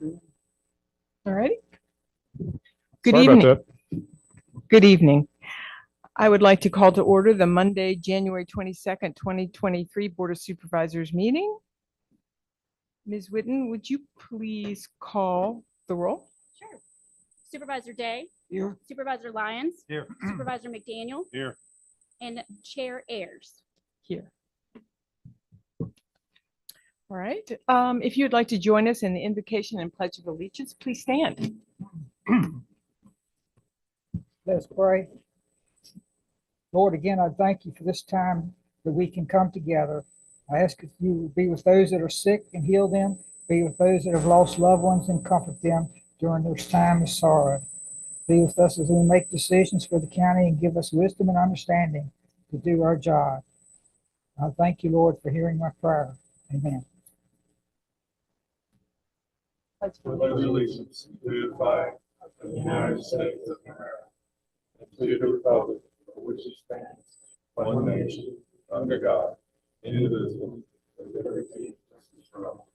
All righty. Good Sorry about evening. that. Good evening. I would like to call to order the Monday, January 22nd, 2023 Board of Supervisors meeting. Ms. Whitten, would you please call the roll? Sure. Supervisor Day. Here. Supervisor Lyons. Here. Supervisor McDaniel. Here. And Chair Ayers. Here. All right. If you'd like to join us in the invocation and pledge of allegiance, please stand. Let's pray. Lord, again, I thank you for this time that we can come together. I ask that you would be with those that are sick and heal them, be with those that have lost loved ones and comfort them during this time of sorrow. Be with us as we make decisions for the county and give us wisdom and understanding to do our job. I thank you, Lord, for hearing my prayer. Amen. I pledge allegiance to the flag of the United States of America and to the republic for which it stands, one nation, under God, indivisible, with liberty and justice for all.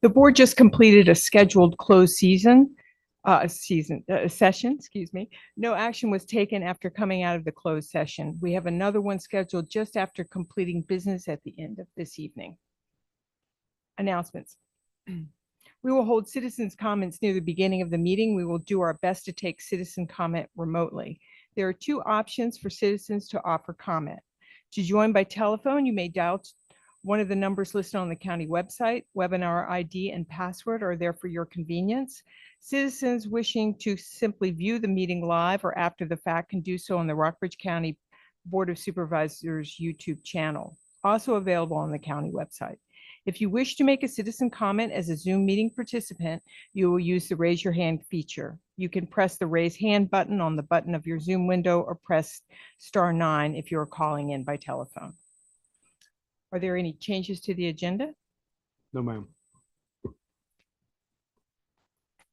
The board just completed a scheduled closed session. Excuse me. No action was taken after coming out of the closed session. We have another one scheduled just after completing business at the end of this evening. Announcements. We will hold citizens' comments near the beginning of the meeting. We will do our best to take citizen comment remotely. There are two options for citizens to offer comment. To join by telephone, you may dial one of the numbers listed on the county website. Webinar ID and password are there for your convenience. Citizens wishing to simply view the meeting live or after the fact can do so on the Rockbridge County Board of Supervisors YouTube channel, also available on the county website. If you wish to make a citizen comment as a Zoom meeting participant, you will use the raise your hand feature. You can press the raise hand button on the button of your Zoom window or press *9 if you're calling in by telephone. Are there any changes to the agenda? No, ma'am.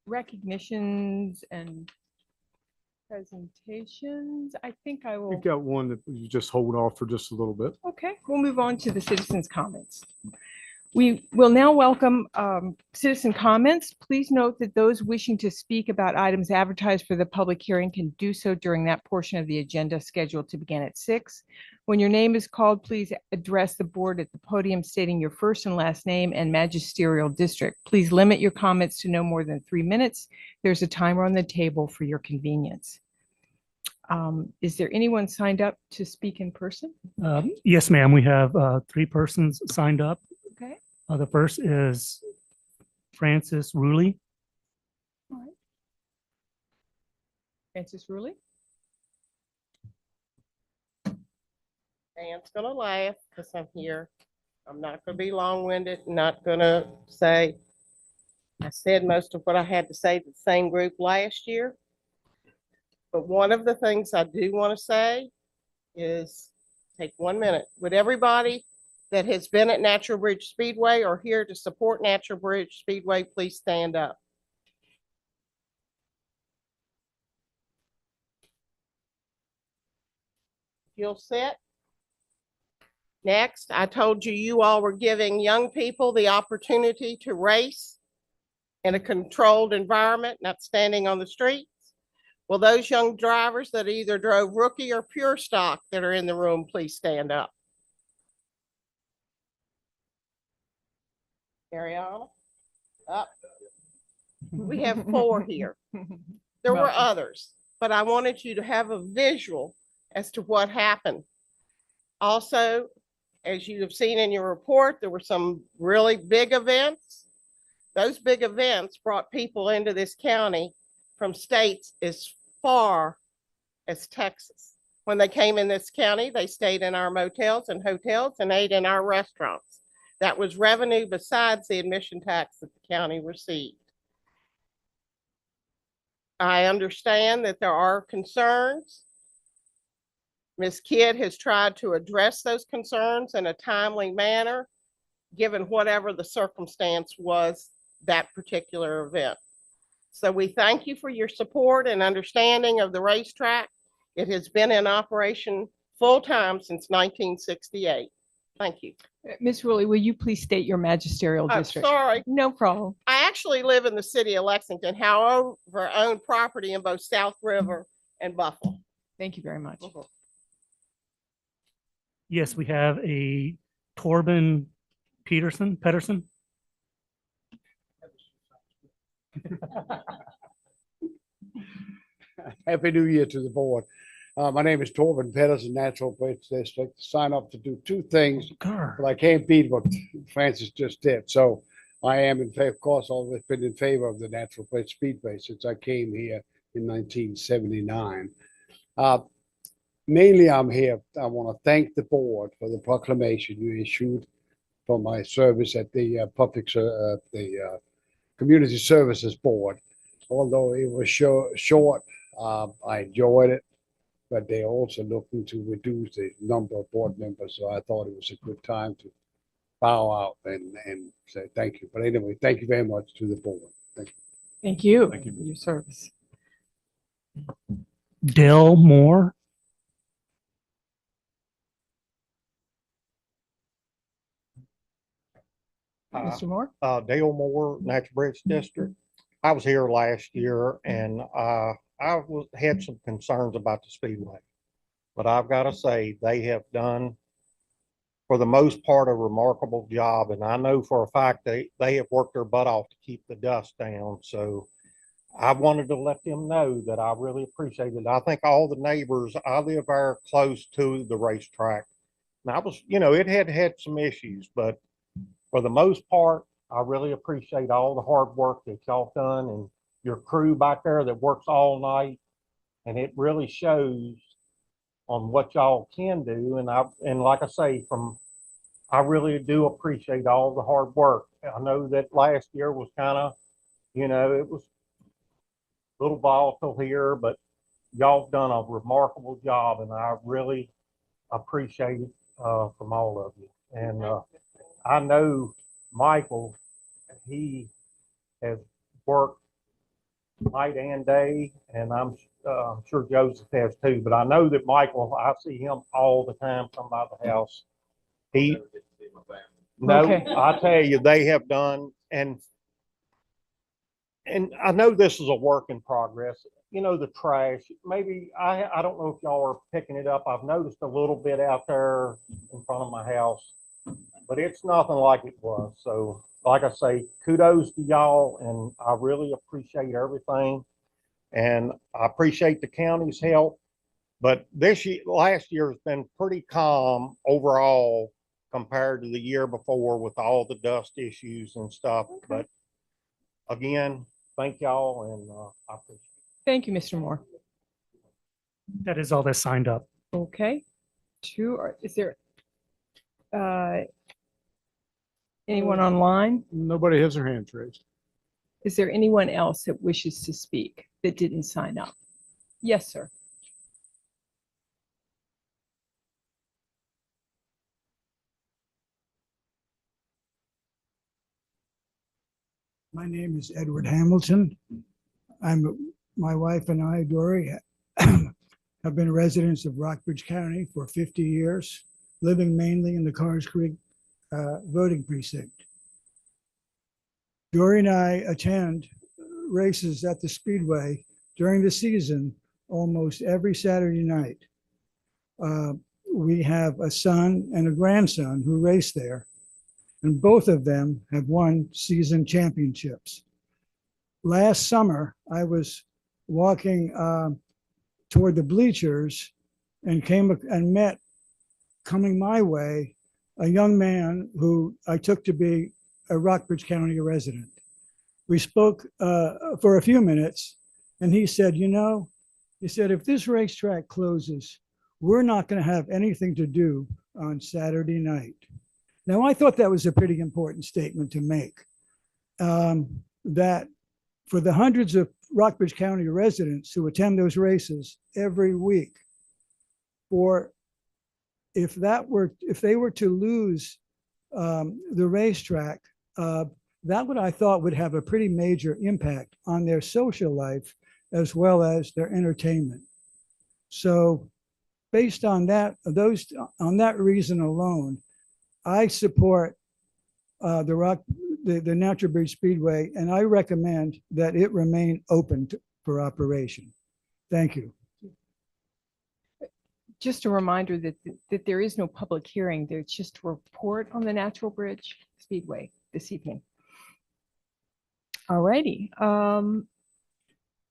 Recognitions and presentations. I think I will. We've got one that you just hold off for just a little bit. Okay, we'll move on to the citizens' comments. We will now welcome citizen comments. Please note that those wishing to speak about items advertised for the public hearing can do so during that portion of the agenda scheduled to begin at 6. When your name is called, please address the board at the podium stating your first and last name and magisterial district. Please limit your comments to no more than 3 minutes. There's a timer on the table for your convenience. Is there anyone signed up to speak in person? Yes, ma'am. We have 3 persons signed up. Okay. The first is Francis Ruley. All right. Francis Ruley. Dan's gonna laugh because I'm here. I'm not gonna be long-winded, not gonna say, I said most of what I had to say to the same group last year. But one of the things I do want to say is take 1 minute. Would everybody that has been at Natural Bridge Speedway or here to support Natural Bridge Speedway, please stand up. You'll sit. Next, I told you you all were giving young people the opportunity to race in a controlled environment, not standing on the streets. Well, those young drivers that either drove rookie or pure stock that are in the room, please stand up. Ariana, up. We have 4 here. There were others, but I wanted you to have a visual as to what happened. Also, as you have seen in your report, there were some really big events. Those big events brought people into this county from states as far as Texas. When they came in this county, they stayed in our motels and hotels and ate in our restaurants. That was revenue besides the admission tax that the county received. I understand that there are concerns. Ms. Kidd has tried to address those concerns in a timely manner, given whatever the circumstance was that particular event. So we thank you for your support and understanding of the racetrack. It has been in operation full-time since 1968. Thank you. Ms. Rowley, will you please state your magisterial I'm district? sorry. No problem. I actually live in the city of Lexington, however, I own property in both South River and Buffalo. Thank you very much. Yes, we have a Torben Pedersen. Happy New Year to the board. My name is Torben Pedersen, Natural Bridge District. Sign up to do two things, but I can't beat what Francis just did. So I am in favor, of course, always been in favor of the Natural Bridge Speedway since I came here in 1979. Mainly I'm here, I want to thank the board for the proclamation you issued for my service at the Community Services Board. Although it was short, I enjoyed it, but they're also looking to reduce the number of board members. So I thought it was a good time to bow out and say thank you. But anyway, thank you very much to the board. Thank you. Thank you Thank you. for your service. Dale Moore. Mr. Moore? Dale Moore, Natural Bridge District. I was here last year and had some concerns about the Speedway. But I've got to say, they have done, for the most part, a remarkable job. And I know for a fact they have worked their butt off to keep the dust down. So I wanted to let them know that I really appreciate it. I think all the neighbors, I live very close to the racetrack. And I was, it had some issues, but for the most part, I really appreciate all the hard work that y'all done and your crew back there that works all night. And it really shows on what y'all can do. And like I say, I really do appreciate all the hard work. I know that last year was kind of, it was a little volatile here, but y'all done a remarkable job, and I really appreciate it from all of you. And I know Michael, he has worked night and day, and I'm sure Joseph has too, but I know that Michael, I see him all the time come by the house. Okay. I tell you, they have done, and I know this is a work in progress. The trash, maybe, I don't know if y'all are picking it up. I've noticed a little bit out there in front of my house, but it's nothing like it was. So like I say, kudos to y'all, and I really appreciate everything. And I appreciate the county's help, but last year has been pretty calm overall compared to the year before with all the dust issues and stuff. Okay. But again, thank y'all, and I appreciate it. Thank you, Mr. Moore. That is all that signed up. Okay. Is there anyone online? Nobody has their hands raised. Is there anyone else that wishes to speak that didn't sign up? Yes, sir. My name is Edward Hamilton. My wife and I, Dory, have been residents of Rockbridge County for 50 years, living mainly in the Carrs Creek voting precinct. Dory and I attend races at the Speedway during the season almost every Saturday night. We have a son and a grandson who race there, and both of them have won season championships. Last summer, I was walking toward the bleachers and met, coming my way, a young man who I took to be a Rockbridge County resident. We spoke for a few minutes, and he said, if this racetrack closes, we're not going to have anything to do on Saturday night. Now, I thought that was a pretty important statement to make, that for the hundreds of Rockbridge County residents who attend those races every week, if they were to lose the racetrack, that I thought would have a pretty major impact on their social life as well as their entertainment. So based on on that reason alone, I support the Natural Bridge Speedway, and I recommend that it remain open for operation. Thank you. Just a reminder that there is no public hearing. There's just a report on the Natural Bridge Speedway this evening. All righty.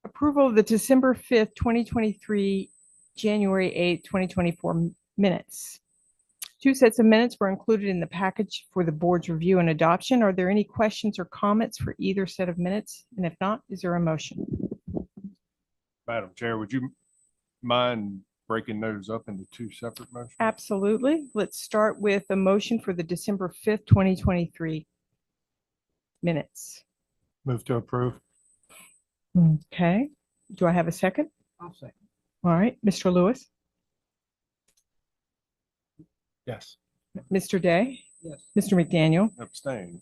Approval of the December 5th, 2023, January 8th, 2024 minutes. 2 sets of minutes were included in the package for the board's review and adoption. Are there any questions or comments for either set of minutes? And if not, is there a motion? Madam Chair, would you mind breaking those up into 2 separate motions? Absolutely. Let's start with a motion for the December 5th, 2023 minutes. Move to approve. Okay. Do I have a second? I'll second. All right, Mr. Lewis, Yes. Mr. Day, Yes. Mr. McDaniel, Abstain.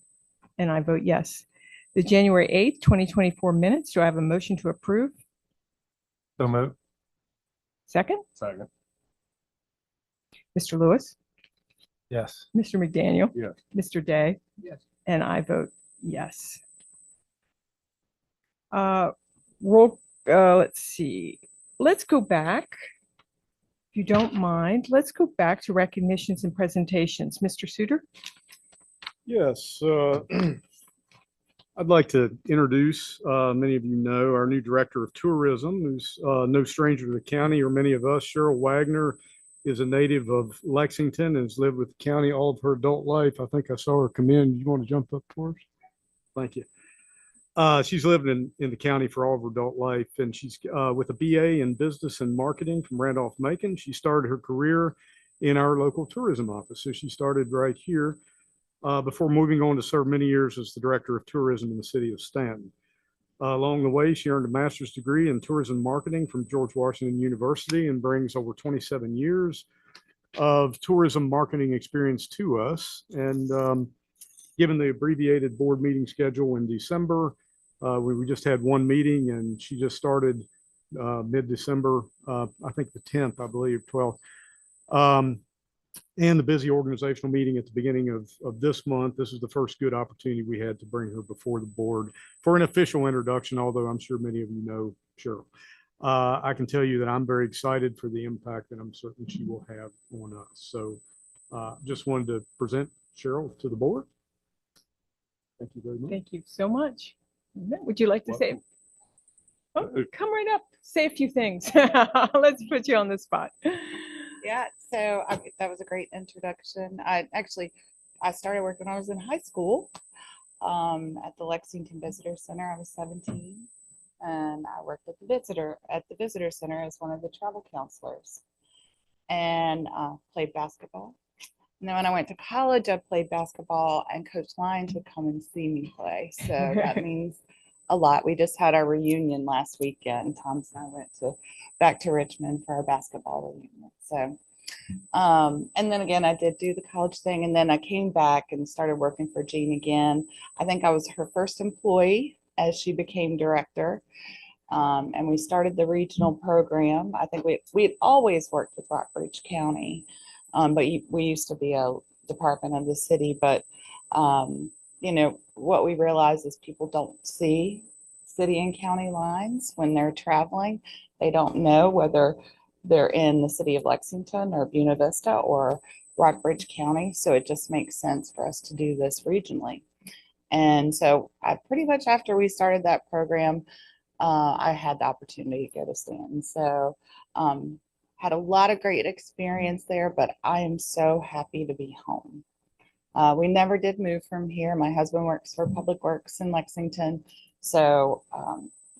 and I vote yes. The January 8th, 2024 minutes, do I have a motion to approve? So move. Second, Second. Mr. Lewis, Yes. Mr. McDaniel, Yes. Mr. Day, Yes. and I vote yes. Let's see. Let's go back. If you don't mind, let's go back to recognitions and presentations. Mr. Suter? Yes, I'd like to introduce, many of you know, our new Director of Tourism, who's no stranger to the county or many of us. Cheryl Wagner is a native of Lexington and has lived with the county all of her adult life. I think I saw her come in. You want to jump up for us? Thank you. She's lived in the county for all of her adult life, and she's with a BA in Business and Marketing from Randolph-Macon. She started her career in our local tourism office. So she started right here before moving on to serve many years as the Director of Tourism in the city of Stanton. Along the way, she earned a master's degree in tourism marketing from George Washington University and brings over 27 years of tourism marketing experience to us. And given the abbreviated board meeting schedule in December, we just had one meeting, and she just started mid-December, I think the 10th, I believe, 12th. And the busy organizational meeting at the beginning of this month. This is the first good opportunity we had to bring her before the board for an official introduction, although I'm sure many of you know Cheryl. I can tell you that I'm very excited for the impact that I'm certain she will have on us. So just wanted to present Cheryl to the board. Thank you very much. Thank you so much. Would you like to say? Oh, come right up. Say a few things. Let's put you on the spot. Yeah, so that was a great introduction. I started working when I was in high school at the Lexington Visitor Center. I was 17, and I worked at the Visitor Center as one of the travel counselors, and played basketball. And then when I went to college, I played basketball, and Coach Lyons would come and see me play. So that means a lot. We just had our reunion last weekend. Thomas and I went back to Richmond for our basketball reunion. So, and then again, I did do the college thing, and then I came back and started working for Jean again. I think I was her first employee as she became director. And we started the regional program. I think we had always worked with Rockbridge County, but we used to be a department of the city. But you know, what we realize is people don't see city and county lines when they're traveling. They don't know whether they're in the city of Lexington or Buena Vista or Rockbridge County. So it just makes sense for us to do this regionally. And so I pretty much after we started that program, I had the opportunity to go to Stanton. So had a lot of great experience there, but I am so happy to be home. We never did move from here. My husband works for Public Works in Lexington. So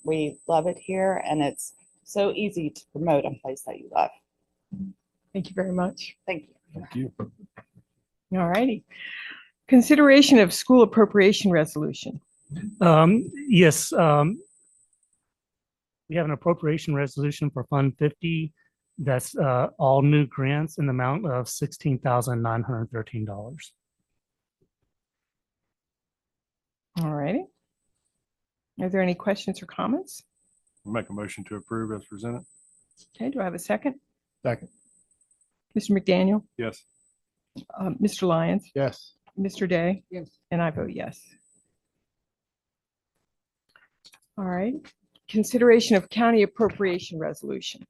we love it here, and it's so easy to promote a place that you love. Thank you very much. Thank you. Thank you. All righty. Consideration of school appropriation resolution. Yes. We have an appropriation resolution for Fund 50. That's all new grants in the amount of $16,913. All righty. Are there any questions or comments? Make a motion to approve as presented. Okay, do I have a second? Second. Mr. McDaniel, Yes. Mr. Lyons, Yes. Mr. Day, Yes. and I vote yes. All right. Consideration of county appropriation resolution.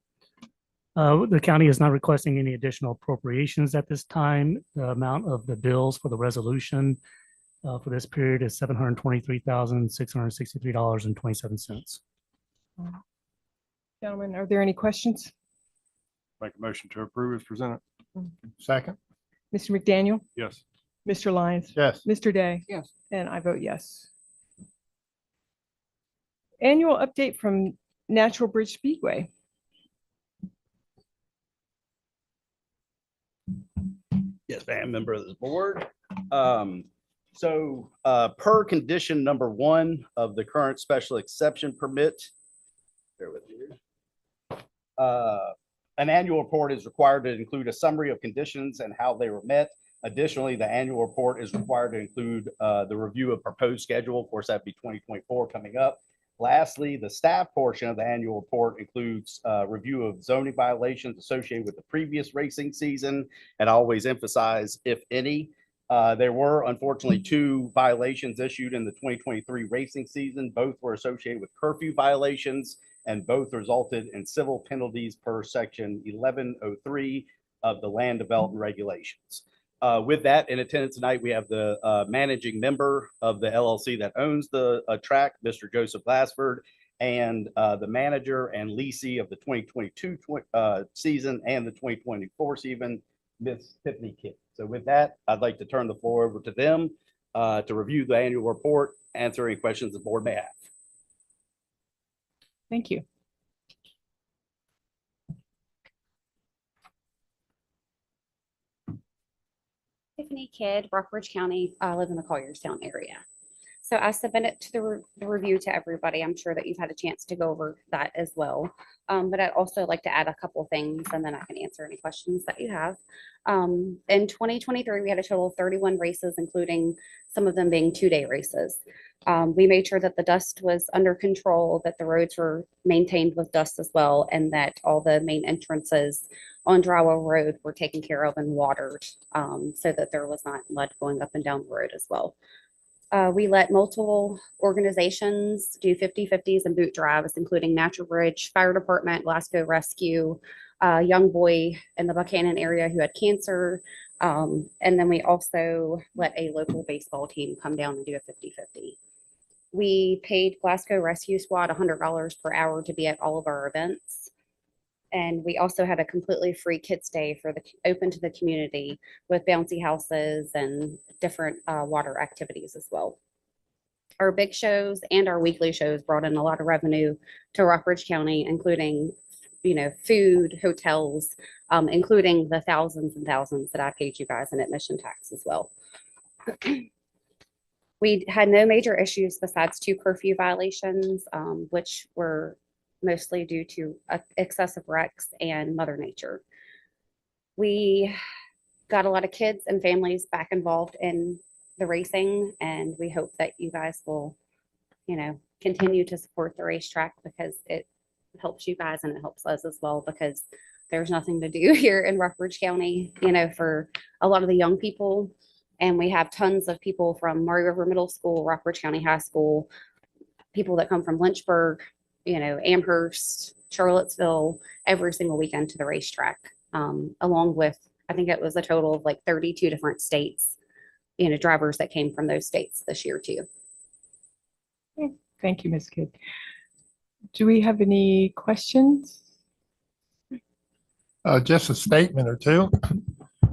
The county is not requesting any additional appropriations at this time. The amount of the bills for the resolution for this period is $723,663.27. Gentlemen, are there any questions? Make a motion to approve as presented. Second. Mr. McDaniel, Yes. Mr. Lyons, Yes. Mr. Day, Yes. and I vote yes. Annual update from Natural Bridge Speedway. Yes, ma'am, member of this board. Per condition number 1 of the current special exception permit, bear with me here. An annual report is required to include a summary of conditions and how they were met. Additionally, the annual report is required to include the review of proposed schedule. Of course, that'd be 2024 coming up. Lastly, the staff portion of the annual report includes review of zoning violations associated with the previous racing season, and I always emphasize, if any. There were unfortunately 2 violations issued in the 2023 racing season. Both were associated with curfew violations, and both resulted in civil penalties per section 1103 of the land development regulations. With that, in attendance tonight, we have the managing member of the LLC that owns the track, Mr. Joseph Glassford, and the manager and leasee of the 2022 season and the 2024 season, Miss Tiffany Kidd. So with that, I'd like to turn the floor over to them to review the annual report, answer any questions the board may have. Thank you. Tiffany Kidd, Rockbridge County. I live in the Collierstown area. So I submitted to the review to everybody. I'm sure that you've had a chance to go over that as well. But I'd also like to add a couple of things, and then I can answer any questions that you have. In 2023, we had a total of 31 races, including some of them being 2-day races. We made sure that the dust was under control, that the roads were maintained with dust as well, and that all the main entrances on Drywell Road were taken care of and watered, so that there was not mud going up and down the road as well. We let multiple organizations do 50/50s and boot drives, including Natural Bridge, Fire Department, Glasgow Rescue, a young boy in the Buchanan area who had cancer. And then we also let a local baseball team come down and do a 50/50. We paid Glasgow Rescue Squad $100 per hour to be at all of our events. And we also had a completely free kids day for open to the community with bouncy houses and different water activities as well. Our big shows and our weekly shows brought in a lot of revenue to Rockbridge County, including, food, hotels, including the thousands and thousands that I paid you guys in admission tax as well. We had no major issues besides 2 curfew violations, which were mostly due to excessive wrecks and Mother Nature. We got a lot of kids and families back involved in the racing, and we hope that you guys will, continue to support the racetrack, because it helps you guys and it helps us as well, because there's nothing to do here in Rockbridge County, for a lot of the young people. And we have tons of people from Murray River Middle School, Rockbridge County High School, people that come from Lynchburg, Amherst, Charlottesville, every single weekend to the racetrack, along with, I think it was a total of like 32 different states, drivers that came from those states this year too. Thank you, Ms. Kidd. Do we have any questions? Just a statement or two.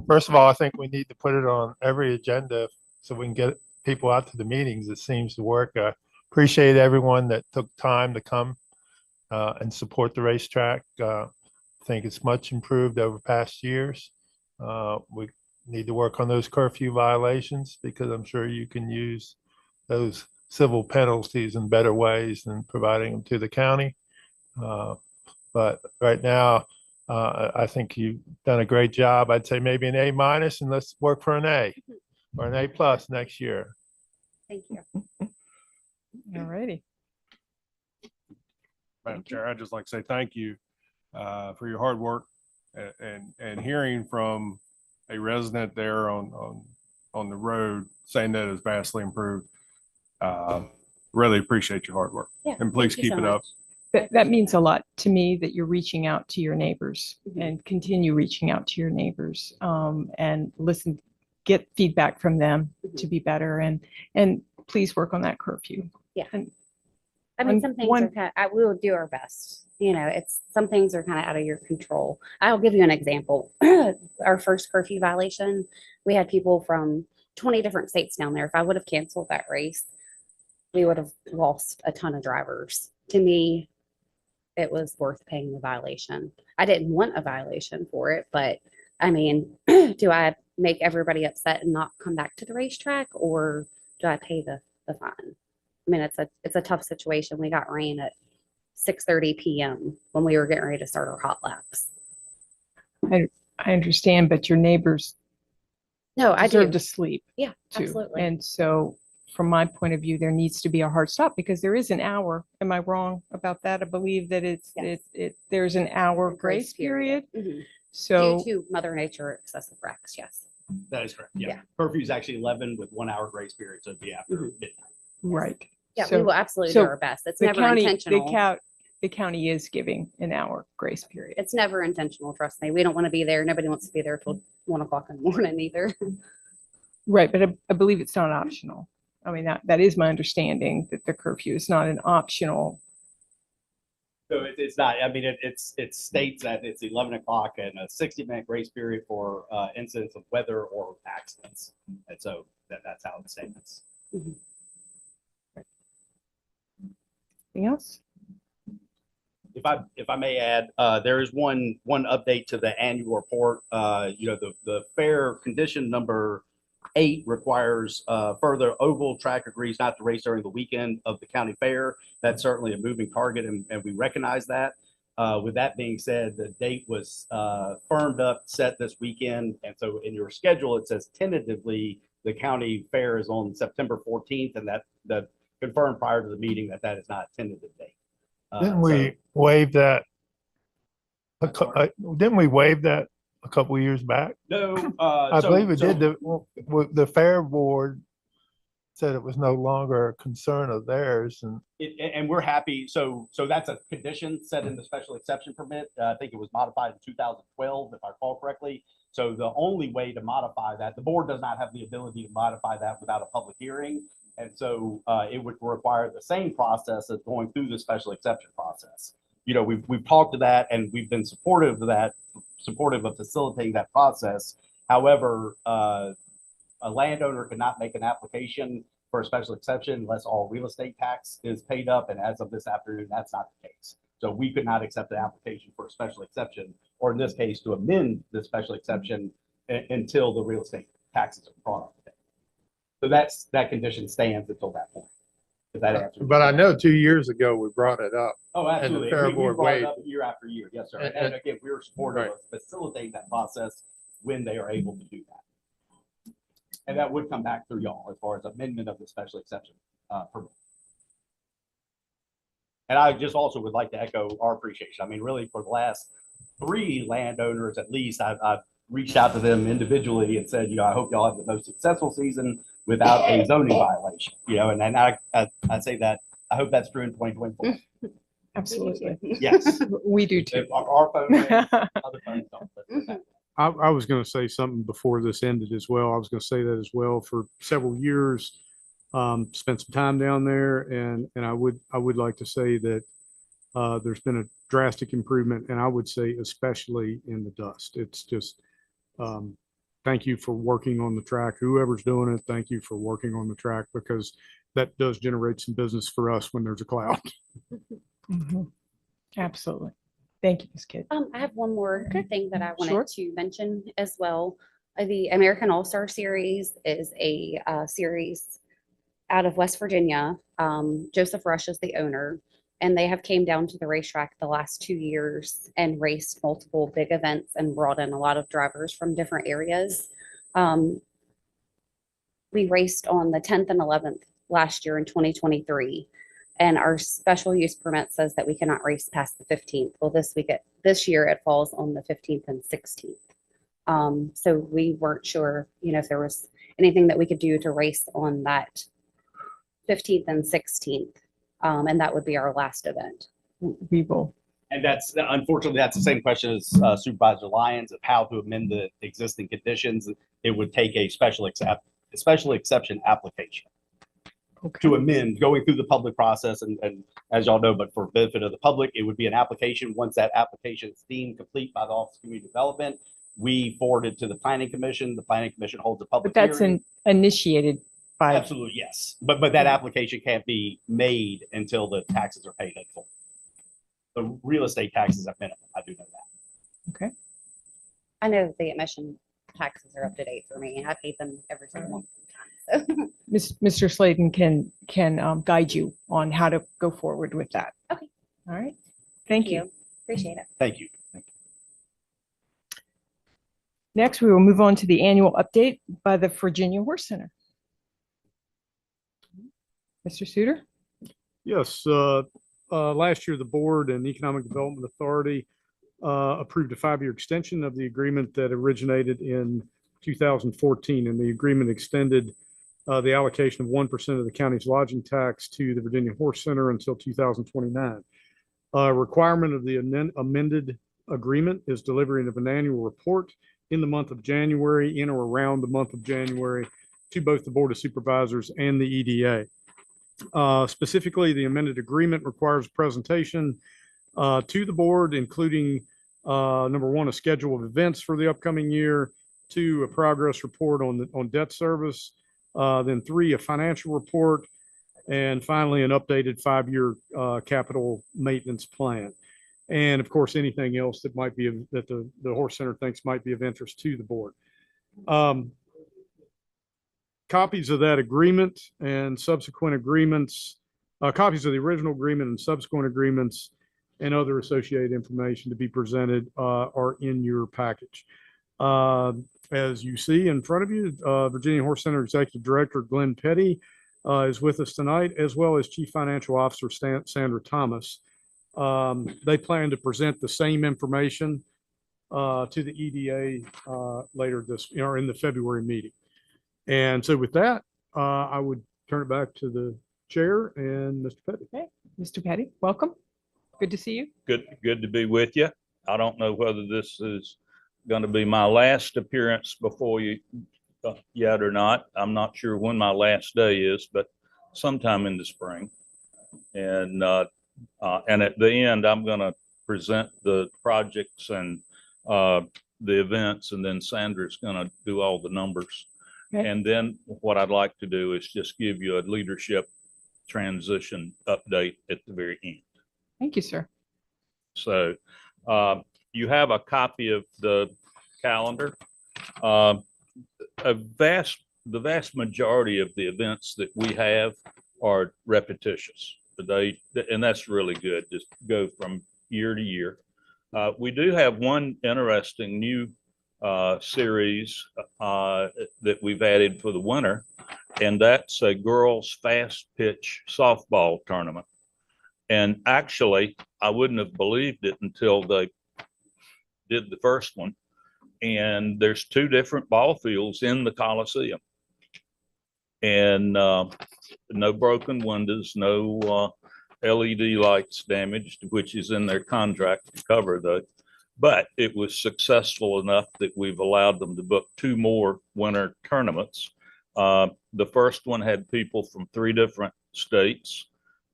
First of all, I think we need to put it on every agenda so we can get people out to the meetings. It seems to work. Appreciate everyone that took time to come and support the racetrack. I think it's much improved over past years. We need to work on those curfew violations, because I'm sure you can use those civil penalties in better ways than providing them to the county. But right now, I think you've done a great job. I'd say maybe an A-, and let's work for an A or an A+ next year. Thank you. All righty. Madam Chair, I'd just like to say thank you for your hard work and hearing from a resident there on the road saying that it's vastly improved. Really appreciate your hard work. Yeah, And please thank you keep so it up. much. That means a lot to me that you're reaching out to your neighbors and continue reaching out to your neighbors, and listen, get feedback from them to be better, and please work on that curfew. Yeah. And I mean, one- some things one- are we will do our best. You know, some things are kind of out of your control. I'll give you an example. Our first curfew violation, we had people from 20 different states down there. If I would have canceled that race, we would have lost a ton of drivers. To me, it was worth paying the violation. I didn't want a violation for it, but I mean, do I make everybody upset and not come back to the racetrack, or do I pay the fine? I mean, it's a tough situation. We got rain at 6:30 p.m. when we were getting ready to start our hot laps. I understand, but your neighbors No, I deserve do. to sleep Yeah, too. absolutely. And so from my point of view, there needs to be a hard stop because there is an hour. Am I wrong about that? I believe that Yes. there's an hour grace period. Mhm. So, Due to Mother Nature excessive wrecks, yes. That is correct. Yeah. Yeah. Curfew is actually 11 with 1 hour grace period. So it'd be after midnight. right. Yeah, we So will absolutely so do our best. It's the never county, intentional. the county is giving an hour grace period. It's never intentional, trust me. We don't want to be there. Nobody wants to be there till 1 o'clock in the morning either. Right, but I believe it's not optional. I mean, that is my understanding, that the curfew is not an optional. So it's not, I mean, it states that it's 11 o'clock and a 60-minute grace period for incidents of weather or accidents. And so that's how it stands. Anything else? If I may add, there is one update to the annual report. The fair condition number 8 requires further oval track agrees not to race during the weekend of the county fair. That's certainly a moving target, and we recognize that. With that being said, the date was firmed up, set this weekend, and so in your schedule it says tentatively the county fair is on September 14th, and that confirmed prior to the meeting that is not a tentative date. Didn't we waive that? Didn't we waive that a couple of years back? No, I believe it did. The fair board said it was no longer a concern of theirs, and we're happy. So that's a condition set in the special exception permit. I think it was modified in 2012, if I recall correctly. So the only way to modify that, the board does not have the ability to modify that without a public hearing. And so it would require the same process as going through the special exception process. You know, we've talked to that, and we've been supportive of that, supportive of facilitating that process. However, a landowner could not make an application for a special exception unless all real estate tax is paid up. And as of this afternoon, that's not the case. So we could not accept an application for a special exception, or in this case, to amend the special exception until the real estate taxes are brought up. So that condition stands until that point. If that answers. but I know 2 years ago we brought it up. Oh, absolutely. fair We board brought it waived. up year after year. Yes, sir. And- And again, we were supportive of facilitating that process when they are able to do that. And that would come back through y'all as far as amendment of the special exception permit. And I just also would like to echo our appreciation. I mean, really, for the last 3 landowners, at least, I've reached out to them individually and said, I hope y'all have the most successful season without a zoning violation. And then I say that, I hope that's true in 2024. Absolutely. Yes. We do too. If our phone rings, other phones don't. but- I was going to say something before this ended as well. I was going to say that as well. For several years, spent some time down there, and I would like to say that there's been a drastic improvement, and I would say especially in the dust. It's just thank you for working on the track. Whoever's doing it, thank you for working on the track, because that does generate some business for us when there's a cloud. Mhm. Absolutely. Thank you, Ms. Kidd. I have one more thing that I Sure. wanted to mention as well. The American All-Star Series is a series out of West Virginia. Joseph Rush is the owner, and they have came down to the racetrack the last 2 years and raced multiple big events and brought in a lot of drivers from different areas. We raced on the 10th and 11th last year in 2023. And our special use permit says that we cannot race past the 15th. Well, this year it falls on the 15th and 16th. So we weren't sure, if there was anything that we could do to race on that 15th and 16th. And that would be our last event. We will. And that's, unfortunately, that's the same question as Supervisor Lyons of how to amend the existing conditions. It would take a special exception application to amend, going through the public process. And as y'all know, but for benefit of the public, it would be an application. Once that application is deemed complete by the Office of Community Development, we forward it to the Planning Commission. The Planning Commission holds a public But that's hearing. initiated by. Absolutely, yes. But that application can't be made until the taxes are paid in full. The real estate taxes at minimum, I do know that. Okay. I know that the admission taxes are up to date for me. I paid them every single month. So. Mr. Slayton can guide you on how to go forward with that. Okay. All right. Thank you. Appreciate it. Thank you. Next, we will move on to the annual update by the Virginia Horse Center. Mr. Suter? Yes, last year, the Board and Economic Development Authority approved a 5-year extension of the agreement that originated in 2014, and the agreement extended the allocation of 1% of the county's lodging tax to the Virginia Horse Center until 2029. Requirement of the amended agreement is delivery of an annual report in the month of January, in or around the month of January, to both the Board of Supervisors and the EDA. Specifically, the amended agreement requires presentation to the board, including number 1, a schedule of events for the upcoming year, 2, a progress report on debt service, then 3, a financial report, and finally, an updated 5-year capital maintenance plan. And of course, anything else that might be that the Horse Center thinks might be of interest to the board. Copies of that agreement and subsequent agreements, copies of the original agreement and subsequent agreements and other associated information to be presented are in your package. As you see in front of you, Virginia Horse Center Executive Director Glenn Petty is with us tonight, as well as Chief Financial Officer Sandra Thomas. They plan to present the same information to the EDA later in the February meeting. And so with that, I would turn it back to the chair and Mr. Petty. Okay, Mr. Petty, welcome. Good to see you. Good to be with you. I don't know whether this is going to be my last appearance before you yet or not. I'm not sure when my last day is, but sometime in the spring. And at the end, I'm going to present the projects and the events, and then Sandra's going to do all the numbers. Okay. And then what I'd like to do is just give you a leadership transition update at the very end. Thank you, sir. So you have a copy of the calendar. The vast majority of the events that we have are repetitious. And that's really good. Just go from year to year. We do have one interesting new series that we've added for the winter, and that's a girls' fast pitch softball tournament. And actually, I wouldn't have believed it until they did the first one. And there's 2 different ball fields in the Coliseum, and no broken windows, no LED lights damaged, which is in their contract to cover those. But it was successful enough that we've allowed them to book 2 more winter tournaments. The first one had people from 3 different states,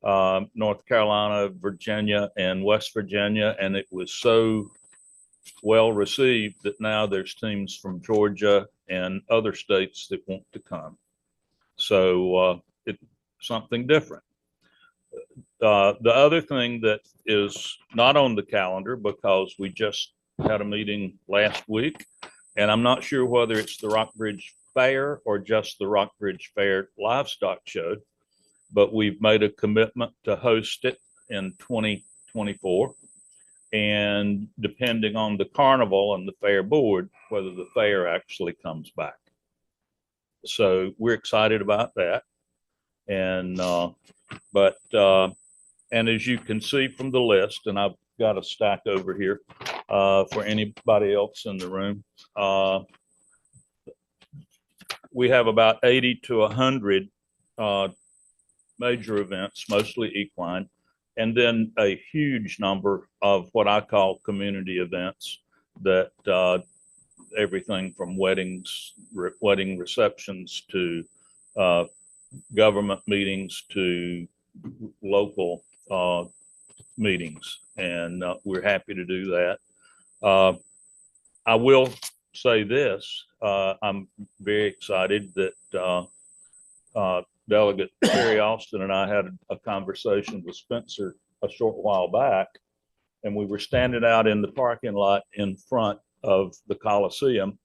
North Carolina, Virginia, and West Virginia, and it was so well received that now there's teams from Georgia and other states that want to come. So it's something different. The other thing that is not on the calendar, because we just had a meeting last week, and I'm not sure whether it's the Rockbridge Fair or just the Rockbridge Fair Livestock Show, but we've made a commitment to host it in 2024. And depending on the carnival and the fair board, whether the fair actually comes back. So we're excited about that. And but And as you can see from the list, and I've got a stack over here for anybody else in the room, we have about 80 to 100 major events, mostly equine, and then a huge number of what I call community events that everything from weddings, wedding receptions to government meetings to local meetings. And we're happy to do that. I will say this, I'm very excited that Delegate Terry Austin and I had a conversation with Spencer a short while back, and we were standing out in the parking lot in front of the Coliseum.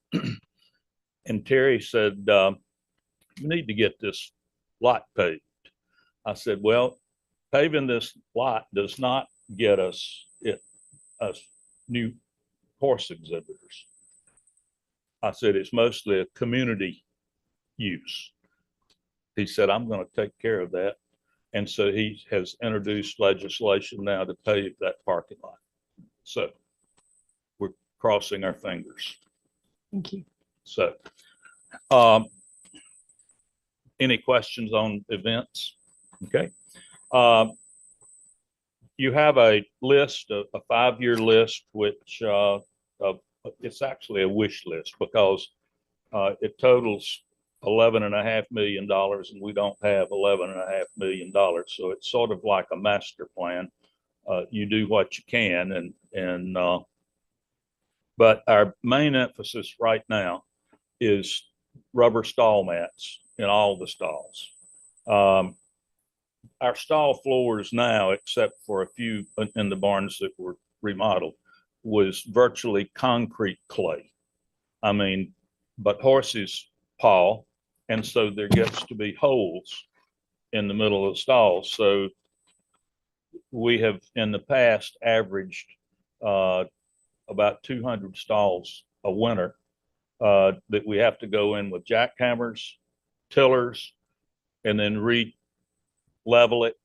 And Terry said, you need to get this lot paved. I said, well, paving this lot does not get us new horse exhibitors. I said, it's mostly a community use. He said, I'm going to take care of that. And so he has introduced legislation now to pave that parking lot. So we're crossing our fingers. Thank you. So, any questions on events? Okay. You have a list, a 5-year list, which it's actually a wish list because it totals $11.5 million, and we don't have $11.5 million. So it's sort of like a master plan. You do what you can, but our main emphasis right now is rubber stall mats in all the stalls. Our stall floors now, except for a few in the barns that were remodeled, was virtually concrete clay. I mean, but horses paw, and so there gets to be holes in the middle of the stalls. So we have in the past averaged about 200 stalls a winter that we have to go in with jackhammers, tillers, and then re-level it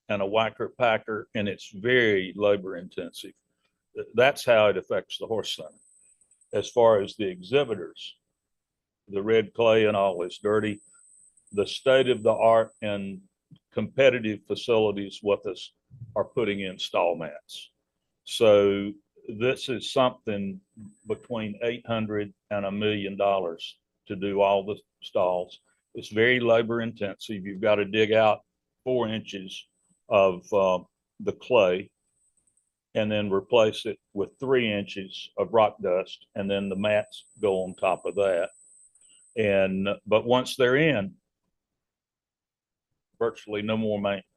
and a whacker packer, and it's very labor intensive. That's how it affects the horse center. As far as the exhibitors, the red clay and all is dirty. The state of the art and competitive facilities with us are putting in stall mats. So this is something between $800,000 and $1 million to do all the stalls. It's very labor intensive. You've got to dig out 4 inches of the clay and then replace it with 3 inches of rock dust, and then the mats go on top of that. And but once they're in, virtually no more maintenance.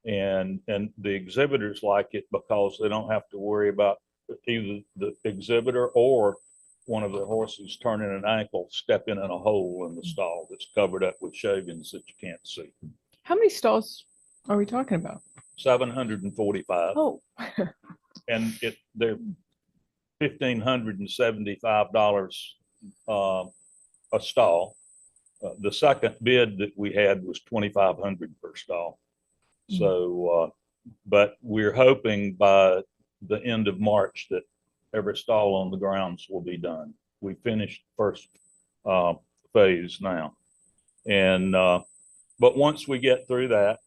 And the exhibitors like it because they don't have to worry about either the exhibitor or one of the horses turning an ankle, stepping in a hole in the stall that's covered up with shavings that you can't see. How many stalls are we talking about? 745. Oh. And they're $1,575 a stall. The second bid that we had was $2,500 per stall. So, but we're hoping by the end of March that every stall on the grounds will be done. We finished first phase now. And, but once we get through that,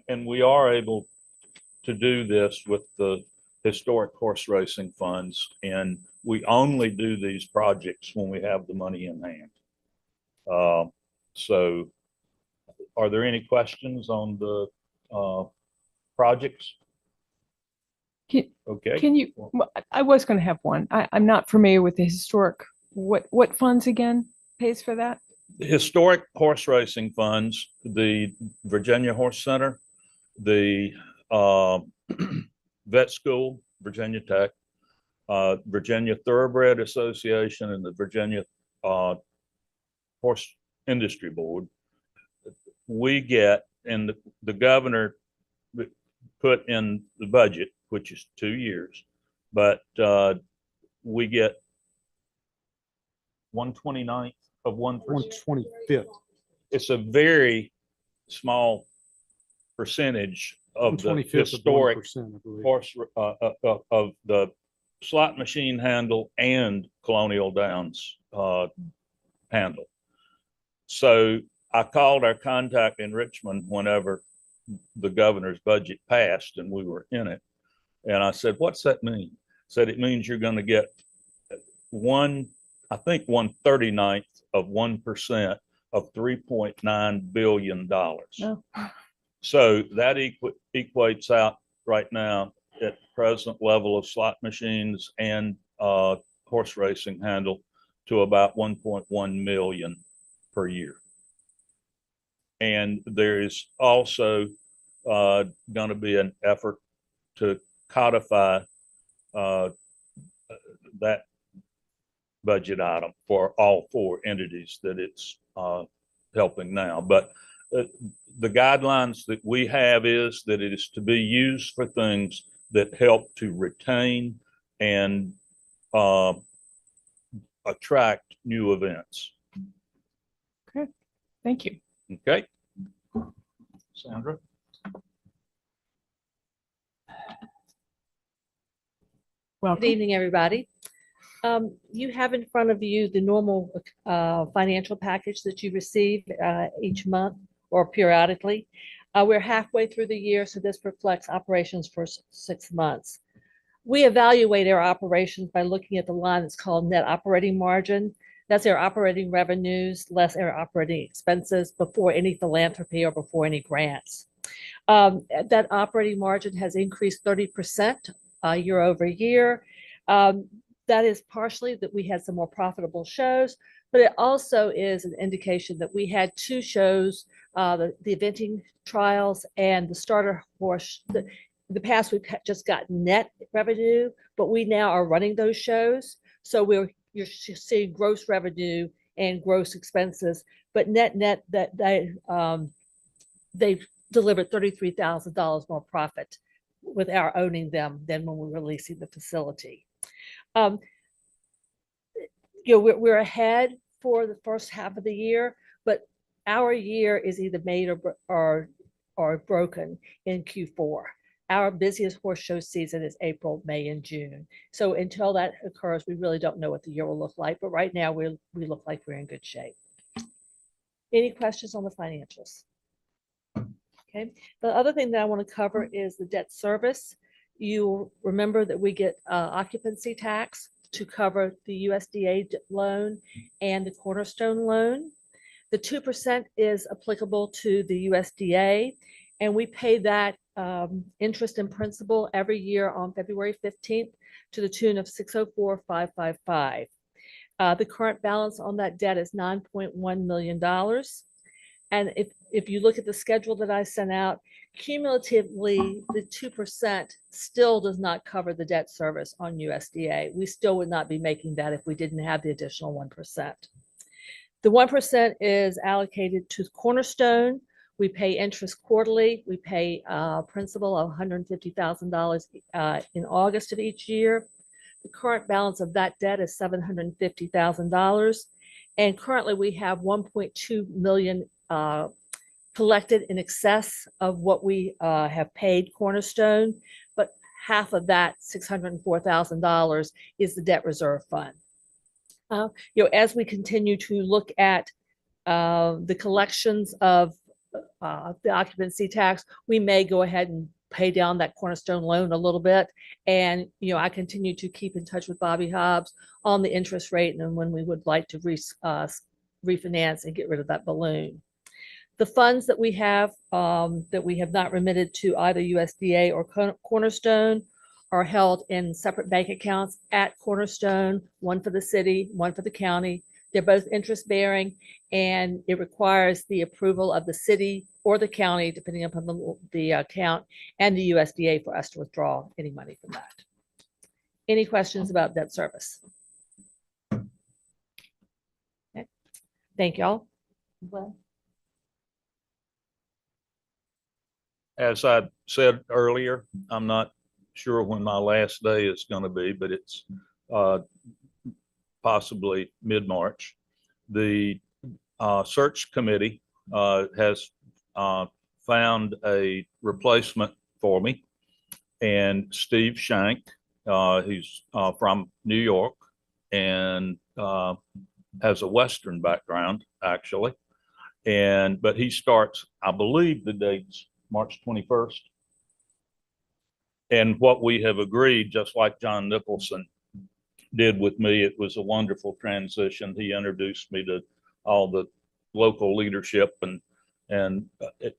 and we are able to do this with the historic horse racing funds, and we only do these projects when we have the money in hand. So are there any questions on the projects? Okay. Can you, I was going to have one. I'm not familiar with the historic, what funds again pays for that? The historic horse racing funds, the Virginia Horse Center, the vet school, Virginia Tech, Virginia Thoroughbred Association, and the Virginia Horse Industry Board. We get, and the governor put in the budget, which is 2 years, but we get 1/29th of 1/25th. It's a very small percentage of the 1/25 of historic 1%, I believe. of the slot machine handle and Colonial Downs handle. So I called our contact in Richmond whenever the governor's budget passed and we were in it. And I said, what's that mean? Said it means you're going to get I think 1/39th of 1% of $3.9 billion. No. So that equates out right now at present level of slot machines and horse racing handle to about 1.1 million per year. And there is also going to be an effort to codify that budget item for all four entities that it's helping now. But the guidelines that we have is that it is to be used for things that help to retain and attract new events. Okay, thank you. Okay. Sandra? Welcome. Good evening, everybody. You have in front of you the normal financial package that you receive each month or periodically. We're halfway through the year, so this reflects operations for 6 months. We evaluate our operations by looking at the line that's called net operating margin. That's our operating revenues less our operating expenses before any philanthropy or before any grants. That operating margin has increased 30% year over year. That is partially that we had some more profitable shows, but it also is an indication that we had 2 shows, the eventing trials and the starter horse. The past we've just got net revenue, but we now are running those shows. So you're seeing gross revenue and gross expenses, but net that they've delivered $33,000 more profit with our owning them than when we were leasing the facility. We're ahead for the first half of the year, but our year is either made or broken in Q4. Our busiest horse show season is April, May, and June. So until that occurs, we really don't know what the year will look like. But right now, we look like we're in good shape. Any questions on the financials? Okay. The other thing that I want to cover is the debt service. You remember that we get occupancy tax to cover the USDA loan and the Cornerstone loan. The 2% is applicable to the USDA, and we pay that interest and principal every year on February 15th to the tune of $604,555. The current balance on that debt is $9.1 million. And if you look at the schedule that I sent out, cumulatively, the 2% still does not cover the debt service on USDA. We still would not be making that if we didn't have the additional 1%. The 1% is allocated to Cornerstone. We pay interest quarterly. We pay principal of $150,000 in August of each year. The current balance of that debt is $750,000. And currently we have 1.2 million collected in excess of what we have paid Cornerstone, but half of that, $604,000, is the debt reserve fund. As we continue to look at the collections of the occupancy tax, we may go ahead and pay down that Cornerstone loan a little bit. And, I continue to keep in touch with Bobby Hobbs on the interest rate and when we would like to refinance and get rid of that balloon. The funds that we have not remitted to either USDA or Cornerstone are held in separate bank accounts at Cornerstone, one for the city, one for the county. They're both interest bearing, and it requires the approval of the city or the county, depending upon the account, and the USDA for us to withdraw any money from that. Any questions about debt service? Okay. Thank y'all. As I said earlier, I'm not sure when my last day is going to be, but it's possibly mid-March. The search committee has found a replacement for me. And Steve Shank, he's from New York and has a Western background, actually. But he starts, I believe the date's March 21st. And what we have agreed, just like John Nicholson did with me, it was a wonderful transition. He introduced me to all the local leadership and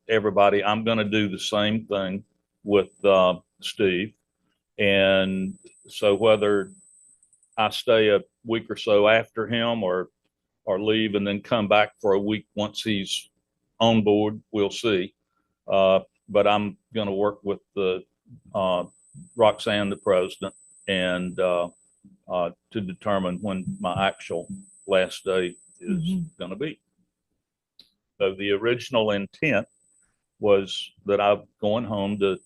everybody. I'm going to do the same thing with Steve. And so whether I stay a week or so after him or leave and then come back for a week once he's on board, we'll see. But I'm going to work with the Roxanne, the president, and to determine when my actual last day is going to be. So the original intent was that I'm going home to,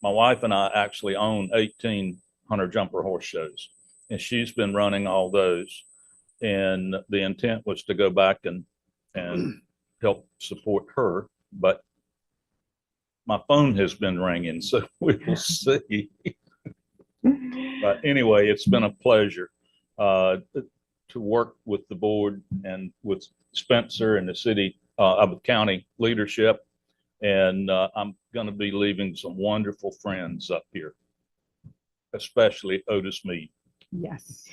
my wife and I actually own 18 hunter jumper horse shows, and she's been running all those. And the intent was to go back and help support her, but my phone has been ringing, so we will see. But anyway, it's been a pleasure to work with the board and with Spencer and the city of the county leadership. And I'm going to be leaving some wonderful friends up here, especially Otis Mead. Yes.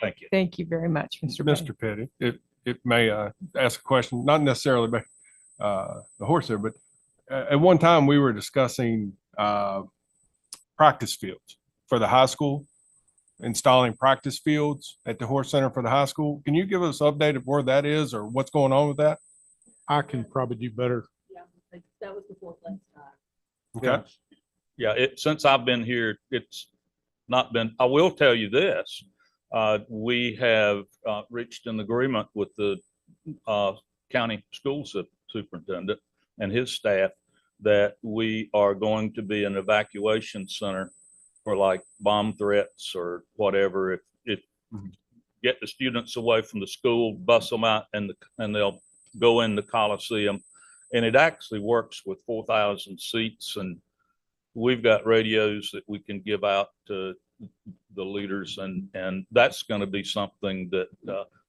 Thank you. Thank you very much, Mr. Petty. Mr. Petty, it may ask a question, not necessarily about the horse there, but at one time we were discussing practice fields for the high school, installing practice fields at the horse center for the high school. Can you give us an update of where that is or what's going on with that? I can probably do better. Yeah, that was before last time. Okay. Yeah, since I've been here, it's not been, I will tell you this. We have reached an agreement with the county school superintendent and his staff that we are going to be an evacuation center for like bomb threats or whatever. If get the students away from the school, bus them out, and they'll go in the Coliseum. And it actually works with 4,000 seats, and we've got radios that we can give out to the leaders, and that's going to be something that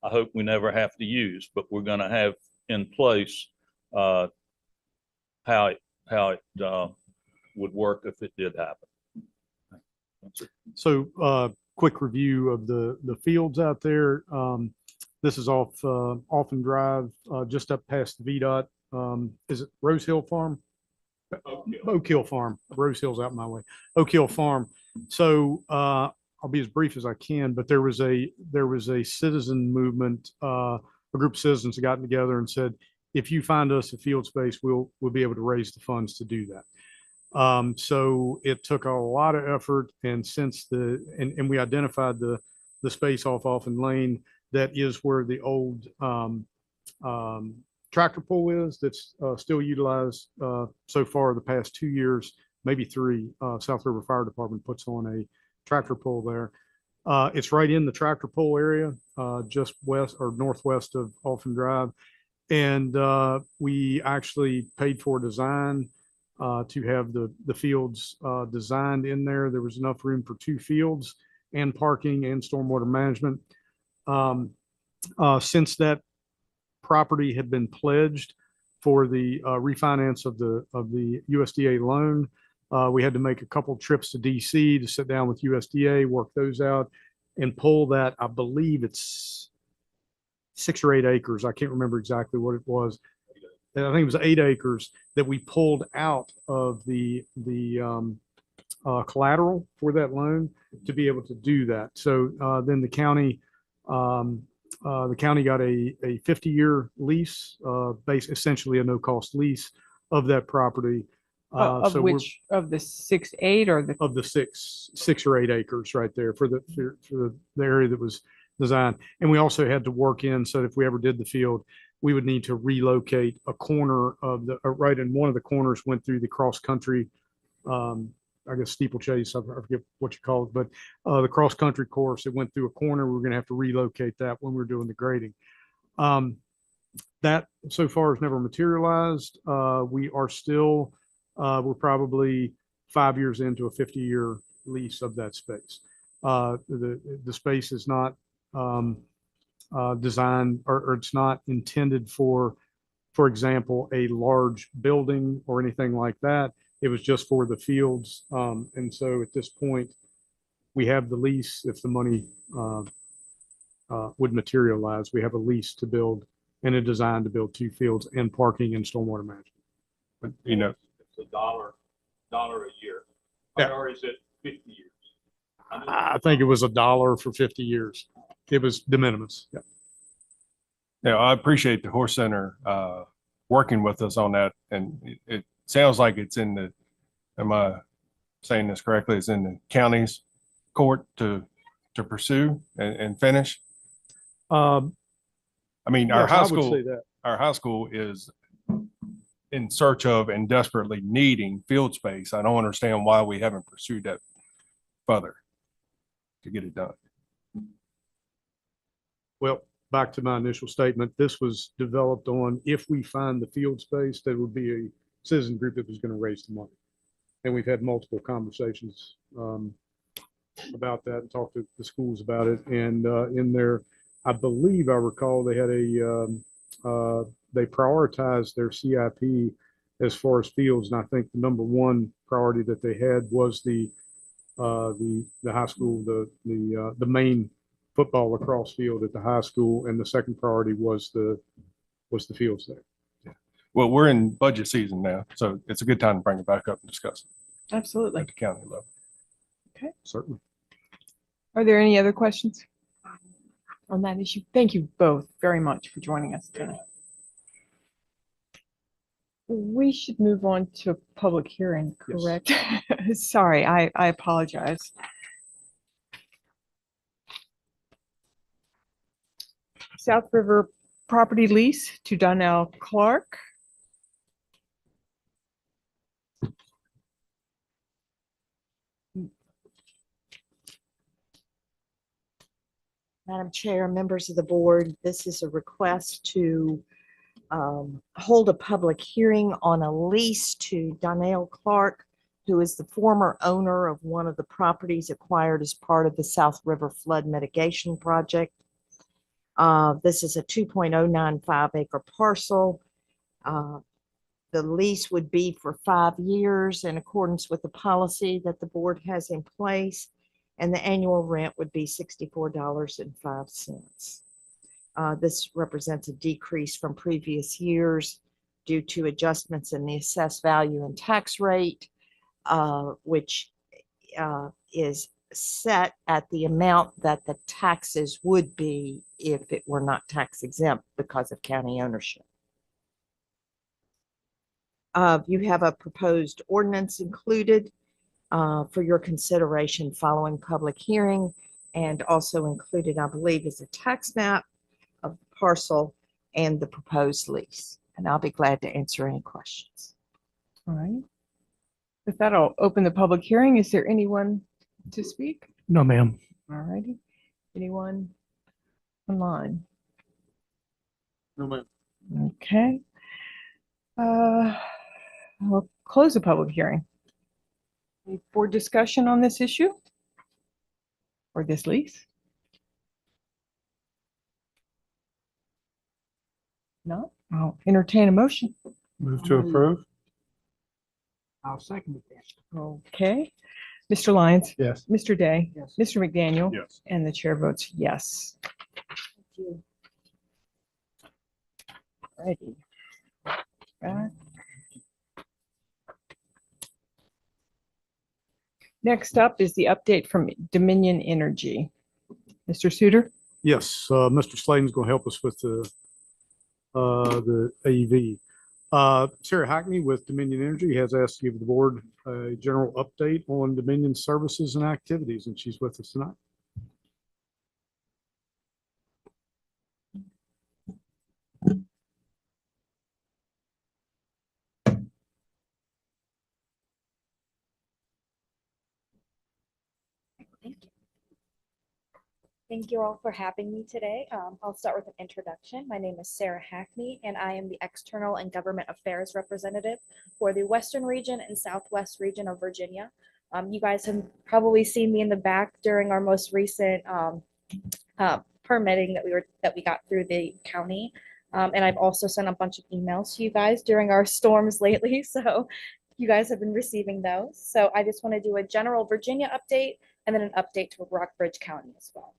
I hope we never have to use, but we're going to have in place how it would work if it did happen. So quick review of the fields out there. This is off Offen Drive, just up past the VDOT. Is it Rose Hill Farm? Oak Hill Farm. Rose Hill's out my way. Oak Hill Farm. So I'll be as brief as I can, but there was a citizen movement, a group of citizens that got together and said, if you find us a field space, we'll be able to raise the funds to do that. So it took a lot of effort, and since and we identified the space off Offen Lane that is where the old tractor pull is that's still utilized so far the past 2 years, maybe 3. South River Fire Department puts on a tractor pull there. It's right in the tractor pull area, just west or northwest of Offen Drive. And we actually paid for design to have the fields designed in there. There was enough room for 2 fields and parking and stormwater management. Since that property had been pledged for the refinance of the USDA loan, we had to make a couple trips to DC to sit down with USDA, work those out, and pull that. I believe it's 6 or 8 acres. I can't remember exactly what it was. And I think it was 8 acres that we pulled out of the collateral for that loan to be able to do that. So then the county got a 50-year lease, essentially a no-cost lease of that property. Of which, of the 6, 8 or the? Of the 6 or 8 acres right there for the area that was designed. And we also had to work in, so if we ever did the field, we would need to relocate a corner of right in one of the corners went through the cross-country, I guess steeplechase, I forget what you call it, but the cross-country course, it went through a corner. We were going to have to relocate that when we were doing the grading. That so far has never materialized. We are still We're probably 5 years into a 50-year lease of that space. The space is not designed or it's not intended for example, a large building or anything like that. It was just for the fields. And so at this point, we have the lease. If the money would materialize, we have a lease to build and a design to build 2 fields and parking and stormwater management. But, you know, It's $1 a year. Yeah. Or is it 50 years? I think it was $1 for 50 years. It was de minimis. Yeah. yeah, I appreciate the Horse Center working with us on that. And it sounds like it's in the, am I saying this correctly? It's in the county's court to pursue and finish. I mean, Yes, I would say that. our high school is in search of and desperately needing field space. I don't understand why we haven't pursued that further to get it done. Well, back to my initial statement, this was developed on if we find the field space, there would be a citizen group that was going to raise the money. And we've had multiple conversations about that and talked to the schools about it. And in there, I believe I recall they had they prioritized their CIP as far as fields. And I think the number one priority that they had was the high school, the main football lacrosse field at the high school, and the second priority was the fields there. Well, we're in budget season now, so it's a good time to bring it back up and discuss it Absolutely. at the county level. Okay. Certainly. Are there any other questions on that issue? Thank you both very much for joining us tonight. We should move on to public hearing, correct? Sorry, I apologize. South River property lease to Donnell Clark. Madam Chair, members of the board, this is a request to hold a public hearing on a lease to Donnell Clark, who is the former owner of one of the properties acquired as part of the South River Flood Mitigation Project. This is a 2.095 acre parcel. The lease would be for 5 years in accordance with the policy that the board has in place, and the annual rent would be $64.05. This represents a decrease from previous years due to adjustments in the assessed value and tax rate, which is set at the amount that the taxes would be if it were not tax exempt because of county ownership. You have a proposed ordinance included for your consideration following public hearing, and also included, I believe, is a tax map of the parcel and the proposed lease. And I'll be glad to answer any questions. All right. With that, I'll open the public hearing. Is there anyone to speak? No, ma'am. All righty. Anyone online? No, ma'am. Okay. We'll close the public hearing. Any board discussion on this issue or this lease? No, I'll entertain a motion. Move to approve? I'll second it. Okay. Mr. Lyons? Yes. Mr. Day? Yes. Mr. McDaniel? Yes. And the chair votes yes. Thank you. Righty. Back. Next up is the update from Dominion Energy. Mr. Suter? Yes, Mr. Sladen's going to help us with the AEV. Sarah Hackney with Dominion Energy has asked to give the board a general update on Dominion services and activities, and she's with us tonight. Thank you all for having me today. I'll start with an introduction. My name is Sarah Hackney, and I am the External and Government Affairs Representative for the Western Region and Southwest Region of Virginia. You guys have probably seen me in the back during our most recent permitting that we got through the county. And I've also sent a bunch of emails to you guys during our storms lately, so you guys have been receiving those. So I just want to do a general Virginia update and then an update to Rockbridge County as well.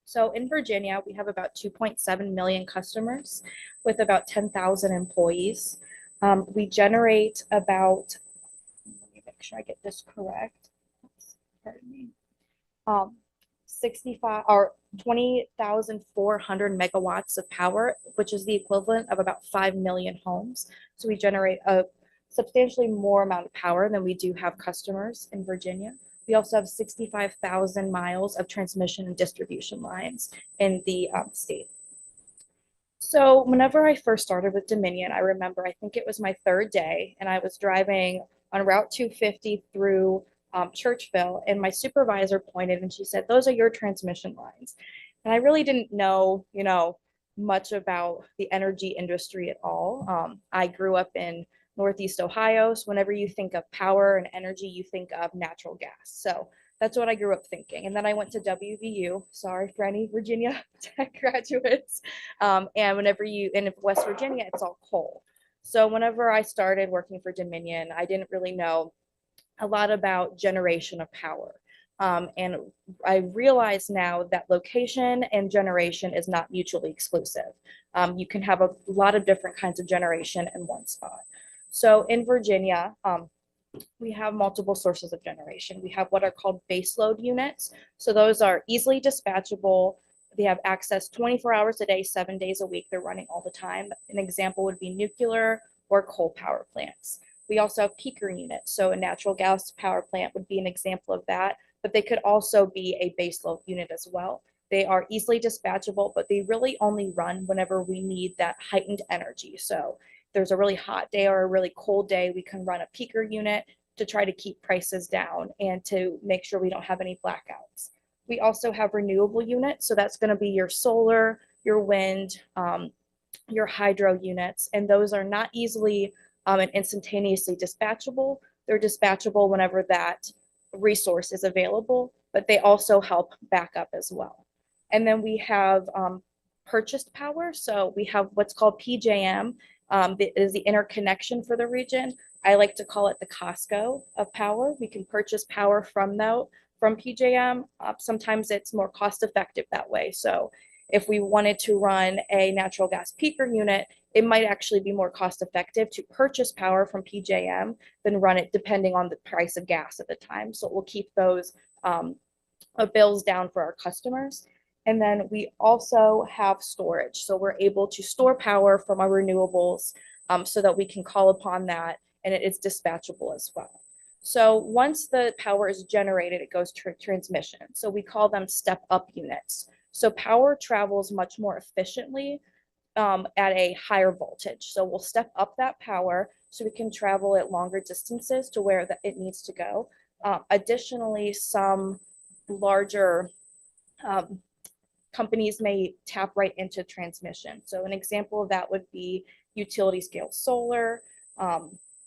So in Virginia, we have about 2.7 million customers with about 10,000 employees. We generate about, let me make sure I get this correct. Oops, pardon me. 20,400 megawatts of power, which is the equivalent of about 5 million homes. So we generate a substantially more amount of power than we do have customers in Virginia. We also have 65,000 miles of transmission and distribution lines in the state. So whenever I first started with Dominion, I remember, I think it was my third day, and I was driving on Route 250 through Churchville, and my supervisor pointed and she said, "Those are your transmission lines." And I really didn't know, much about the energy industry at all. I grew up in Northeast Ohio. So whenever you think of power and energy, you think of natural gas. So that's what I grew up thinking. And then I went to WVU. Sorry for any Virginia Tech graduates. And whenever in West Virginia, it's all coal. So whenever I started working for Dominion, I didn't really know a lot about generation of power. And I realize now that location and generation is not mutually exclusive. You can have a lot of different kinds of generation in one spot. So in Virginia, we have multiple sources of generation. We have what are called baseload units. So those are easily dispatchable. They have access 24 hours a day, 7 days a week. They're running all the time. An example would be nuclear or coal power plants. We also have peaker units. So a natural gas power plant would be an example of that, but they could also be a baseload unit as well. They are easily dispatchable, but they really only run whenever we need that heightened energy. So there's a really hot day or a really cold day, we can run a peaker unit to try to keep prices down and to make sure we don't have any blackouts. We also have renewable units. So that's going to be your solar, your wind, your hydro units. And those are not easily and instantaneously dispatchable. They're dispatchable whenever that resource is available, but they also help back up as well. And then we have purchased power. So we have what's called PJM. It is the interconnection for the region. I like to call it the Costco of power. We can purchase power from PJM. Sometimes it's more cost effective that way. So if we wanted to run a natural gas peaker unit, it might actually be more cost effective to purchase power from PJM than run it depending on the price of gas at the time. So it will keep those bills down for our customers. And then we also have storage. So we're able to store power from our renewables so that we can call upon that, and it is dispatchable as well. So once the power is generated, it goes to transmission. So we call them step-up units. So power travels much more efficiently at a higher voltage. So we'll step up that power so we can travel at longer distances to where it needs to go. Additionally, some larger companies may tap right into transmission. So an example of that would be utility scale solar.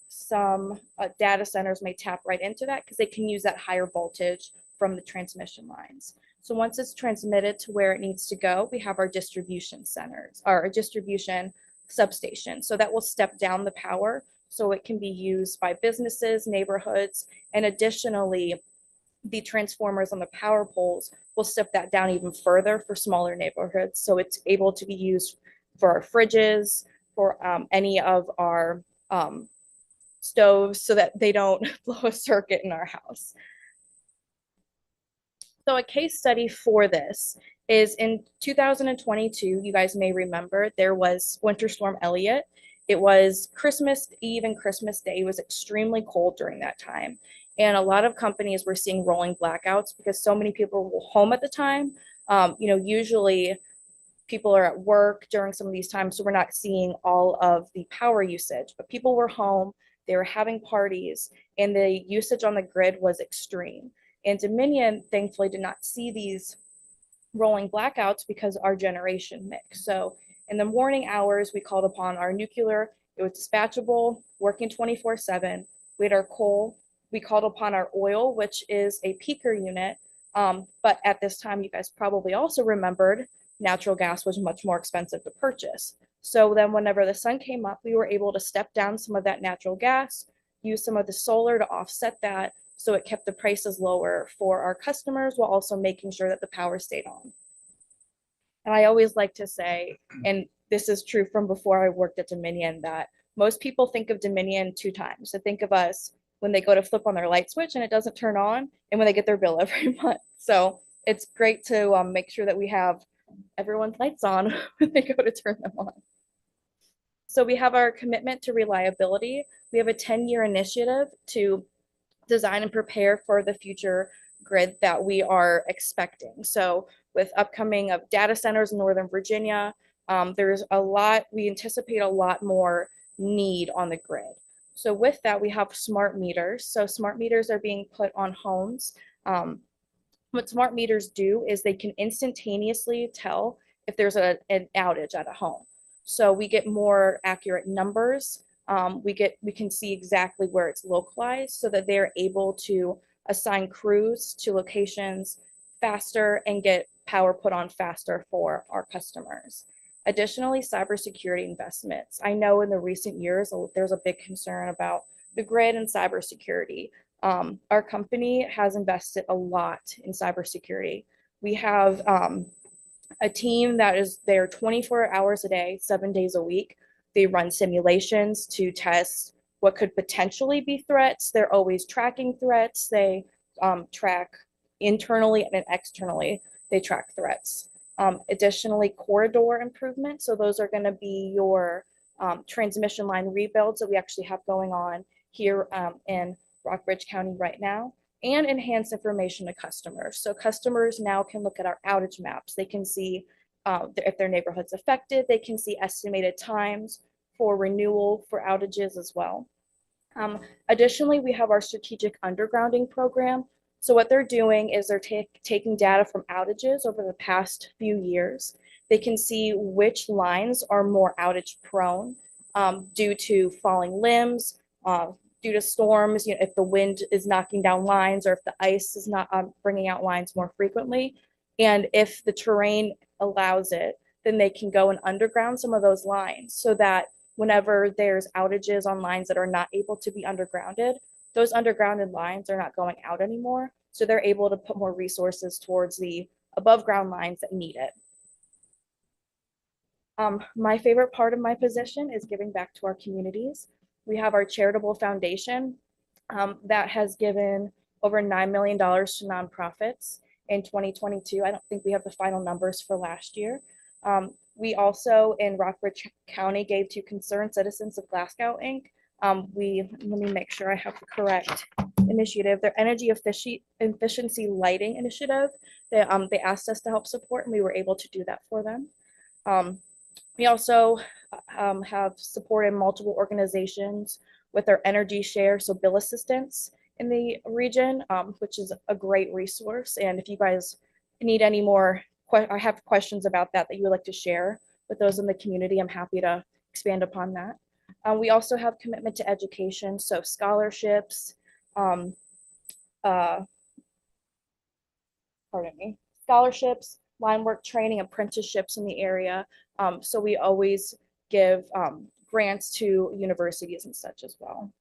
Some data centers may tap right into that because they can use that higher voltage from the transmission lines. So once it's transmitted to where it needs to go, we have our distribution centers, or a distribution substation. So that will step down the power so it can be used by businesses, neighborhoods, and additionally, the transformers on the power poles will step that down even further for smaller neighborhoods. So it's able to be used for our fridges, for any of our stoves so that they don't blow a circuit in our house. So a case study for this is in 2022, you guys may remember, there was Winter Storm Elliott. It was Christmas Eve and Christmas Day. It was extremely cold during that time. And a lot of companies were seeing rolling blackouts because so many people were home at the time. Usually people are at work during some of these times, so we're not seeing all of the power usage, but people were home, they were having parties, and the usage on the grid was extreme. And Dominion thankfully did not see these rolling blackouts because our generation mix. So in the morning hours, we called upon our nuclear. It was dispatchable, working 24/7. We had our coal. We called upon our oil, which is a peaker unit. But at this time, you guys probably also remembered natural gas was much more expensive to purchase. So then whenever the sun came up, we were able to step down some of that natural gas, use some of the solar to offset that. So it kept the prices lower for our customers while also making sure that the power stayed on. And I always like to say, and this is true from before I worked at Dominion, that most people think of Dominion 2 times. So think of us when they go to flip on their light switch and it doesn't turn on, and when they get their bill every month. So it's great to make sure that we have everyone's lights on when they go to turn them on. So we have our commitment to reliability. We have a 10-year initiative to design and prepare for the future grid that we are expecting. So with upcoming of data centers in Northern Virginia, there's a lot, we anticipate a lot more need on the grid. So with that, we have smart meters. So smart meters are being put on homes. What smart meters do is they can instantaneously tell if there's an outage at a home. So we get more accurate numbers. We can see exactly where it's localized so that they're able to assign crews to locations faster and get power put on faster for our customers. Additionally, cybersecurity investments. I know in the recent years, there's a big concern about the grid and cybersecurity. Our company has invested a lot in cybersecurity. We have a team that is there 24 hours a day, 7 days a week. They run simulations to test what could potentially be threats. They're always tracking threats. They track internally and externally. They track threats. Additionally, corridor improvements. So those are going to be your transmission line rebuilds that we actually have going on here in Rockbridge County right now, and enhance information to customers. So customers now can look at our outage maps. They can see if their neighborhood's affected. They can see estimated times for renewal for outages as well. Additionally, we have our strategic undergrounding program. So what they're doing is they're taking data from outages over the past few years. They can see which lines are more outage prone due to falling limbs, due to storms, if the wind is knocking down lines or if the ice is not bringing out lines more frequently. And if the terrain allows it, then they can go and underground some of those lines so that whenever there's outages on lines that are not able to be undergrounded, those undergrounded lines are not going out anymore. So they're able to put more resources towards the above ground lines that need it. My favorite part of my position is giving back to our communities. We have our charitable foundation that has given over $9 million to nonprofits in 2022. I don't think we have the final numbers for last year. We also in Rockbridge County gave to Concerned Citizens of Glasgow, Inc. Let me make sure I have the correct initiative. Their energy efficiency lighting initiative. They asked us to help support, and we were able to do that for them. We also have supported multiple organizations with their energy share, so bill assistance in the region, which is a great resource. And if you guys need any more, I have questions about that you would like to share with those in the community, I'm happy to expand upon that. We also have commitment to education, so scholarships, scholarships, line work training, apprenticeships in the area. So we always give grants to universities and such as well.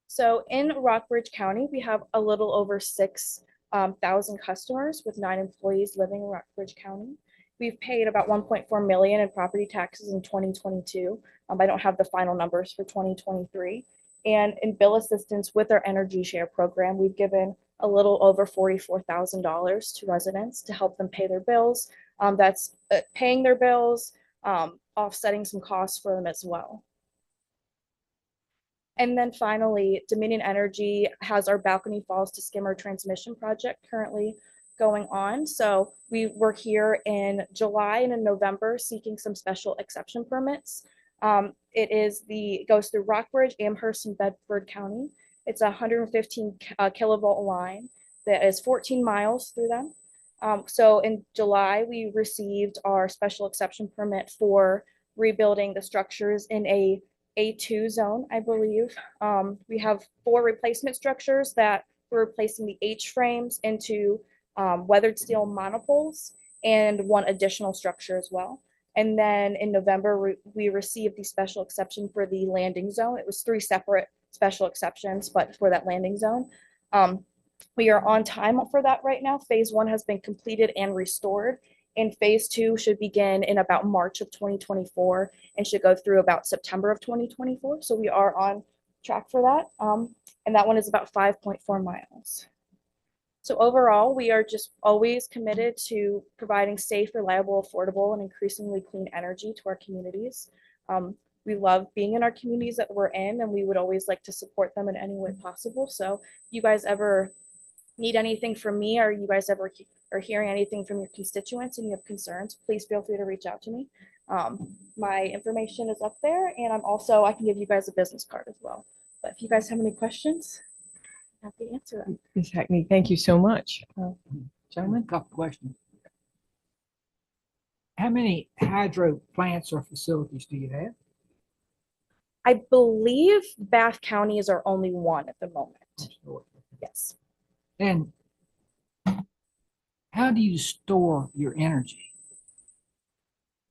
So in Rockbridge County, we have a little over 6,000 customers with 9 employees living in Rockbridge County. We've paid about $1.4 million in property taxes in 2022. I don't have the final numbers for 2023. And in bill assistance with our energy share program, we've given a little over $44,000 to residents to help them pay their bills. That's paying their bills, offsetting some costs for them as well. And then finally, Dominion Energy has our Balcony Falls to Skimmer transmission project currently going on. So we were here in July and in November seeking some special exception permits. It goes through Rockbridge, Amherst, and Bedford County. It's a 115 kilovolt line that is 14 miles through them. So in July, we received our special exception permit for rebuilding the structures in a A2 zone, I believe. We have 4 replacement structures that we're replacing the H frames into weathered steel monopoles and 1 additional structure as well. And then in November, we received the special exception for the landing zone. It was 3 separate special exceptions, but for that landing zone. We are on time for that right now. Phase 1 has been completed and restored, and phase 2 should begin in about March of 2024 and should go through about September of 2024. So we are on track for that. And that one is about 5.4 miles. So overall, we are just always committed to providing safe, reliable, affordable, and increasingly clean energy to our communities. We love being in our communities that we're in, and we would always like to support them in any way possible. So if you guys ever need anything from me, or you guys ever are hearing anything from your constituents and you have concerns, please feel free to reach out to me. My information is up there, and I can give you guys a business card as well. But if you guys have any questions, I'm happy to answer them. Ms. Hackney, thank you so much. Gentlemen? Couple questions. How many hydro plants or facilities do you have? I believe Bath County is our only one at the moment. Yes. And how do you store your energy?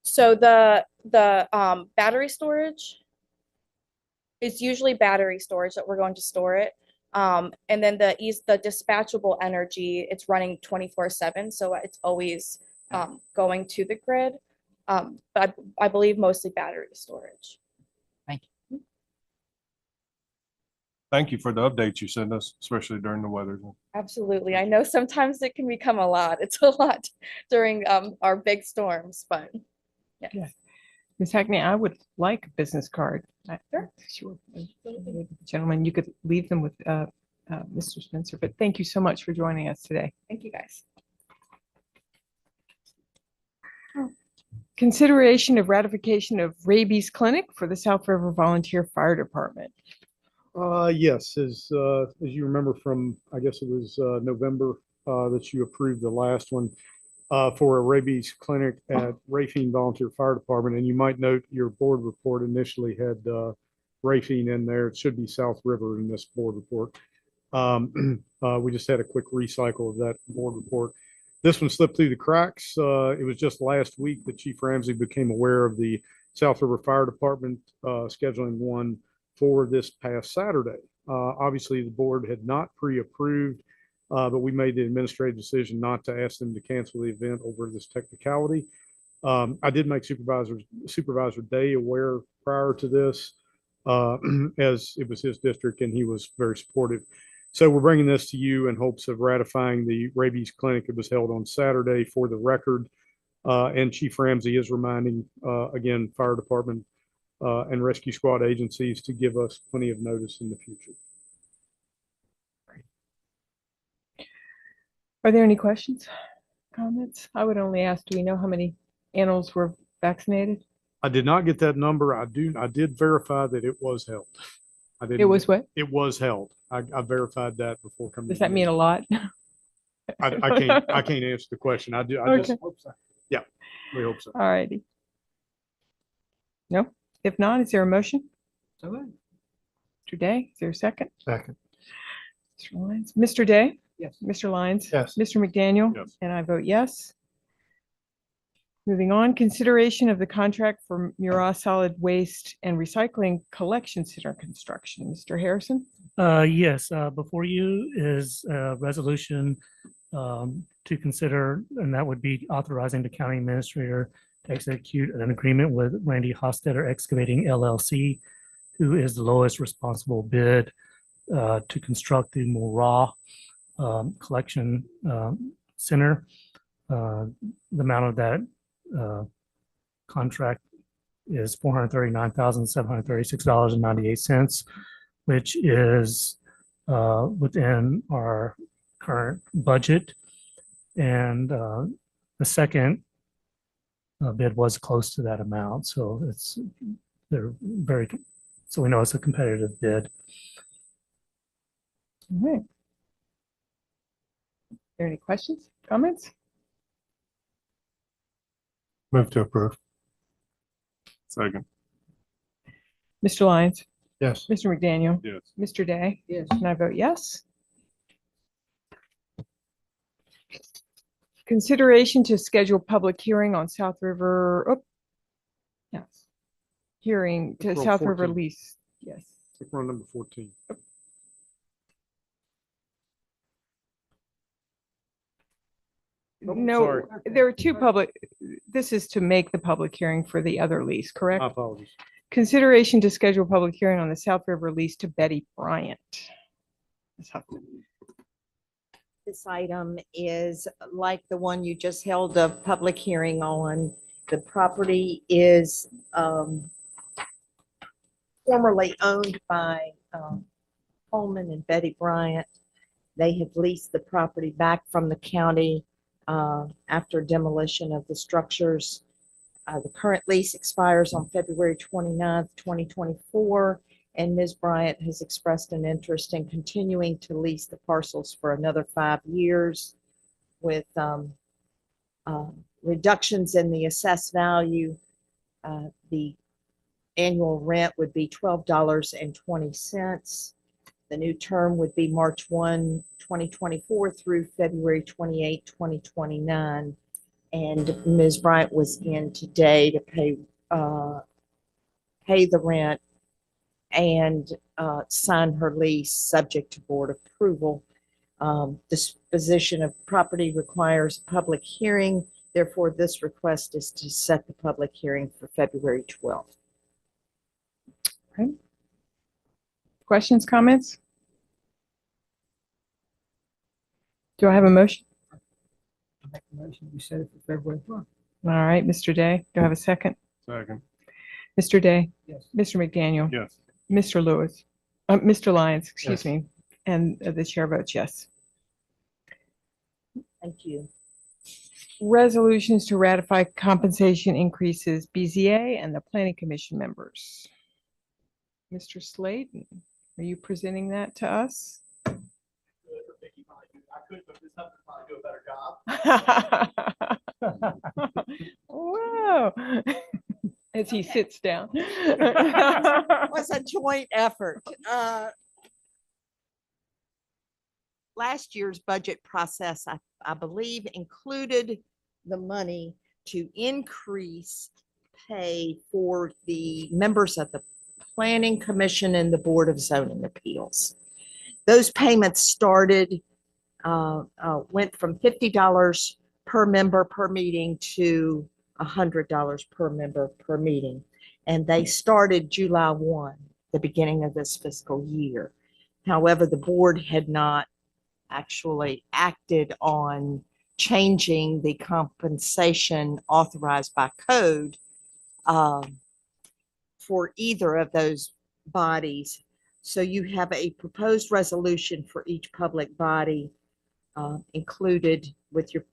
So the battery storage is usually battery storage that we're going to store it. And then the dispatchable energy, it's running 24/7, so it's always going to the grid. But I believe mostly battery storage. Thank you. Thank you for the updates you send us, especially during the weather. Absolutely. I know sometimes it can become a lot. It's a lot during our big storms, but yeah. Ms. Hackney, I would like a business card. Sure. Sure. Gentlemen, you could leave them with Mr. Spencer, but thank you so much for joining us today. Thank you, guys. Consideration of ratification of rabies clinic for the South River Volunteer Fire Department. Yes, as you remember from, I guess it was November that you approved the last one for a rabies clinic at Rafine Volunteer Fire Department. And you might note your board report initially had Rafine in there. It should be South River in this board report. We just had a quick recycle of that board report. This one slipped through the cracks. It was just last week that Chief Ramsey became aware of the South River Fire Department scheduling one for this past Saturday. Obviously, the board had not pre-approved, but we made the administrative decision not to ask them to cancel the event over this technicality. I did make Supervisor Day aware prior to this, as it was his district and he was very supportive. So we're bringing this to you in hopes of ratifying the rabies clinic. It was held on Saturday for the record. And Chief Ramsey is reminding, again, fire department and rescue squad agencies to give us plenty of notice in the future. Are there any questions, comments? I would only ask, do we know how many animals were vaccinated? I did not get that number. I did verify that it was held. It was what? It was held. I verified that before coming. Does that mean a lot? I can't answer the question. I just hope so. Yeah, we hope so. All righty. No? If not, is there a motion? So Mr. Day, is there a second? Second. Mr. Lyons, Mr. Day? Yes. Mr. Lyons? Yes. Mr. McDaniel? Yes. And I vote yes. Moving on, consideration of the contract for Mura Solid Waste and Recycling Collection Center construction. Mr. Harrison? Yes, before you is a resolution to consider, and that would be authorizing the county administrator to execute an agreement with Randy Hostetter Excavating LLC, who is the lowest responsible bid to construct the Mura Collection Center. The amount of that contract is $439,736.98, which is within our current budget. And the second bid was close to that amount, so so we know it's a competitive bid. All right. Are there any questions, comments? Move to approve. Second. Mr. Lyons, Yes. Mr. McDaniel, Yes. Mr. Day, Yes. and I vote yes. Consideration to schedule public hearing on South River, yes. Hearing to Roll South River 14. lease, yes. I think we're on number 14. Nope, No, sorry. there are two this is to make the public hearing for the other lease, My correct? apologies. Consideration to schedule public hearing on the South River lease to Betty Bryant. Ms. Huffman. This item is like the one you just held a public hearing on. The property is formerly owned by Holman and Betty Bryant. They have leased the property back from the county after demolition of the structures. The current lease expires on February 29th, 2024, and Ms. Bryant has expressed an interest in continuing to lease the parcels for another 5 years with reductions in the assessed value. The annual rent would be $12.20. The new term would be March 1, 2024 through February 28, 2029. And Ms. Bryant was in today to pay the rent and sign her lease subject to board approval. Disposition of property requires a public hearing. Therefore, this request is to set the public hearing for February 12th. Okay. Questions, comments? Do I have a motion? Make a motion, we set it for February 12th. All right, Mr. Day, do I have a second? Second. Mr. Day, Yes. Mr. McDaniel, Yes. Mr. Lewis, Mr. Lyons, excuse Yes. me, and the chair votes yes. Thank you. Resolutions to ratify compensation increases, BZA and the Planning Commission members. Mr. Slade, are you presenting that to us? Wow. As he sits down. It was a joint effort. Last year's budget process, I believe, included the money to increase pay for the members of the Planning Commission and the Board of Zoning Appeals. Those payments started, went from $50 per member per meeting to $100 per member per meeting. And they started July 1, the beginning of this fiscal year. However, the board had not actually acted on changing the compensation authorized by code for either of those bodies. So you have a proposed resolution for each public body included with your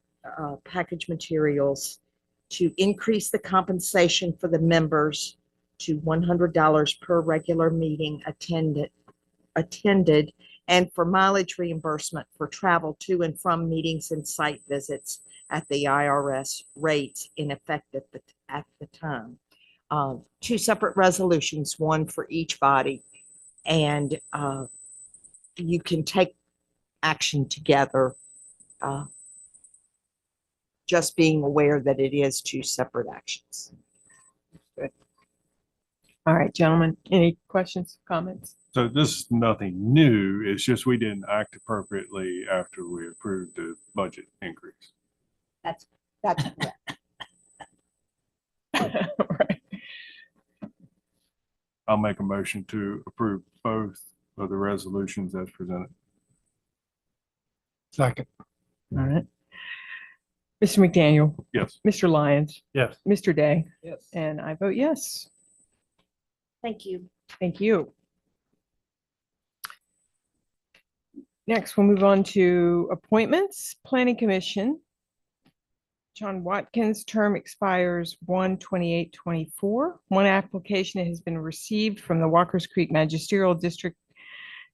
package materials to increase the compensation for the members to $100 per regular meeting attended, and for mileage reimbursement for travel to and from meetings and site visits at the IRS rates in effect at the time. Two separate resolutions, one for each body, and you can take action together. Just being aware that it is two separate actions. Good. All right, gentlemen, any questions, comments? So this is nothing new. It's just we didn't act appropriately after we approved the budget increase. That's correct. Right. I'll make a motion to approve both of the resolutions as presented. Second. All right. Mr. McDaniel, Yes. Mr. Lyons, Yes. Mr. Day, Yes. and I vote yes. Thank you. Thank you. Next, we'll move on to appointments. Planning Commission. John Watkins' term expires 1/28/24. One application has been received from the Walkers Creek Magisterial District.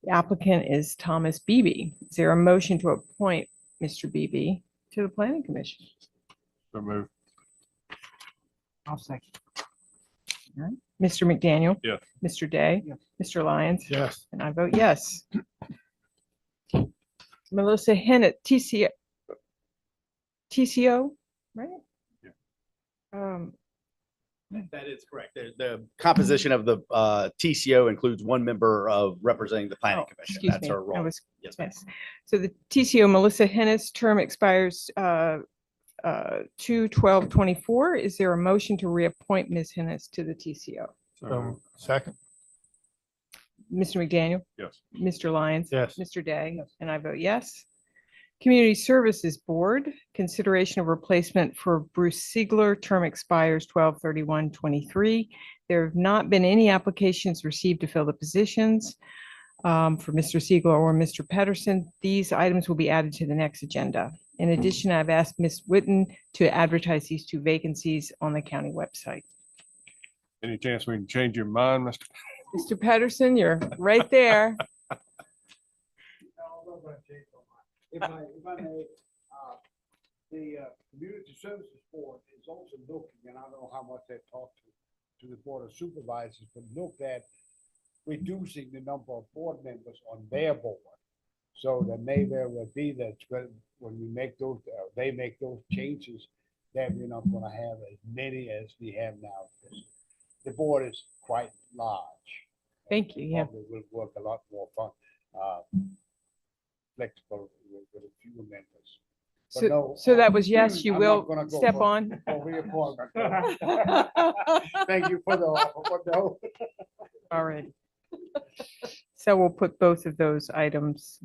The applicant is Thomas Beebe. Is there a motion to appoint Mr. Beebe to the Planning Commission? So move. I'll second. Mr. McDaniel? Yes. Mr. Day? Yes. Mr. Lyons? Yes. And I vote yes. Melissa Hennett, TCO, right? Yeah. Um, That is correct. The composition of the TCO includes one member of representing the planning Oh, commission. excuse That's me. her I role. was- Yes, ma'am. Yes. So the TCO, Melissa Hennis, term expires 2/12/24. Is there a motion to reappoint Ms. Hennis to the TCO? Second. Mr. McDaniel? Yes. Mr. Lyons? Yes. Mr. Day? And I vote yes. Community Services Board, consideration of replacement for Bruce Siegler, term expires 12/31/23. There have not been any applications received to fill the positions for Mr. Siegler or Mr. Pedersen. These items will be added to the next agenda. In addition, I've asked Ms. Witten to advertise these two vacancies on the county website. Any chance we can change your mind, Mr.? Mr. Pedersen, you're right there. If I may, the Community Services Board is also looking, and I don't know how much they've talked to the Board of Supervisors, but looked at reducing the number of board members on their board. So that may very well be that when we make those, they make those changes, that we're not gonna have as many as we have now. The board is quite large. Thank you, yeah. Probably will work a lot more fun, flexible with a few members. But no, So that was yes, you I'm will not gonna go step for- on. for reappointment. Thank you for the offer, but no. All right. So we'll put both of those items,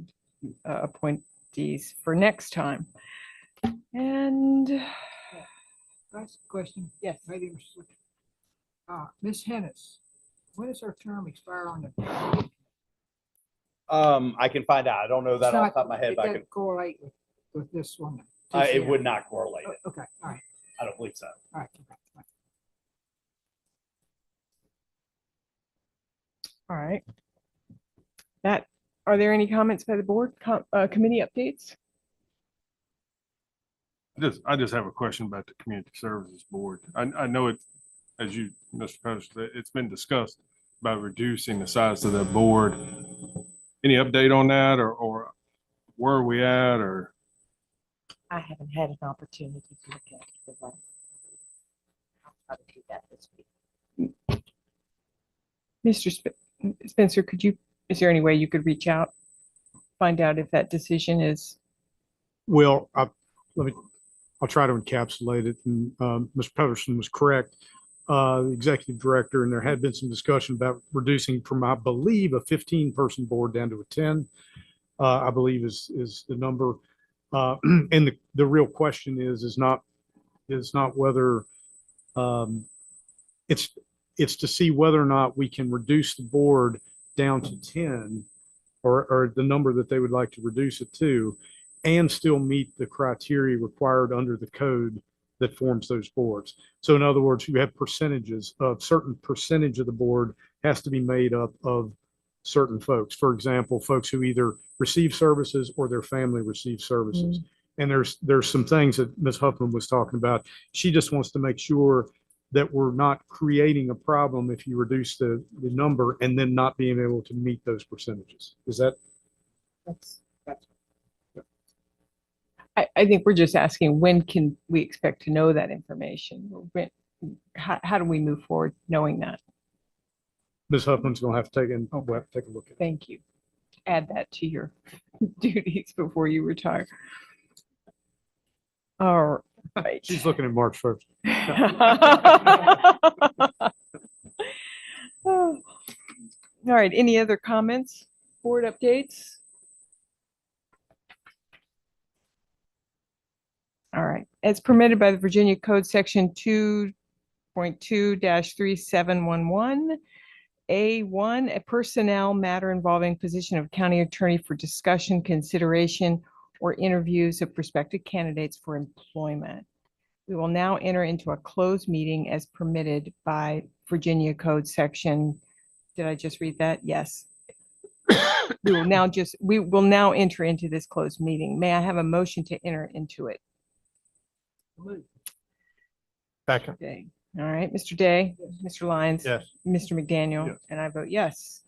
appointees for next time. And Last question. Yes. Maybe, Ms. Hennis, when does her term expire on the? I can find out. I don't know that off the top of my head, It but I doesn't can, correlate with this one. it would not correlate. it. Okay, all right, I don't believe so. all right. Okay. all right. Are there any comments by the board, committee updates? I just have a question about the Community Services Board. I know it, as you, Mr. President, it's been discussed about reducing the size of the board. Any update on that or where are we at or? I haven't had an opportunity to look at the one. I'll try to do that this week. Mr. Spencer, is there any way you could reach out, find out if that decision is? Well, I'll try to encapsulate it. And Mr. Pedersen was correct. The executive director, and there had been some discussion about reducing from, I believe, a 15-person board down to a 10, I believe is the number. And the real question is not whether it's to see whether or not we can reduce the board down to 10 or the number that they would like to reduce it to, and still meet the criteria required under the code that forms those boards. So in other words, you have percentages of certain percentage of the board has to be made up of certain folks. For example, folks who either receive services or their family receives services. And there's some things that Ms. Huffman was talking about. She just wants to make sure that we're not creating a problem if you reduce the number and then not being able to meet those percentages. Is that? I think we're just asking, when can we expect to know that information? How do we move forward knowing that? Ms. Huffman's gonna have to take a look at it. Thank you. Add that to your duties before you retire. All right. She's looking at March 1st. All right, any other comments, board updates? All right, as permitted by the Virginia Code Section 2.2-3711, A1, a personnel matter involving position of county attorney for discussion, consideration, or interviews of prospective candidates for employment. We will now enter into a closed meeting as permitted by Virginia Code Section. Did I just read that? Yes. We will now enter into this closed meeting. May I have a motion to enter into it? Second. Okay. All right, Mr. Day, Mr. Lyons. Yes. Mr. McDaniel, Yes. and I vote yes.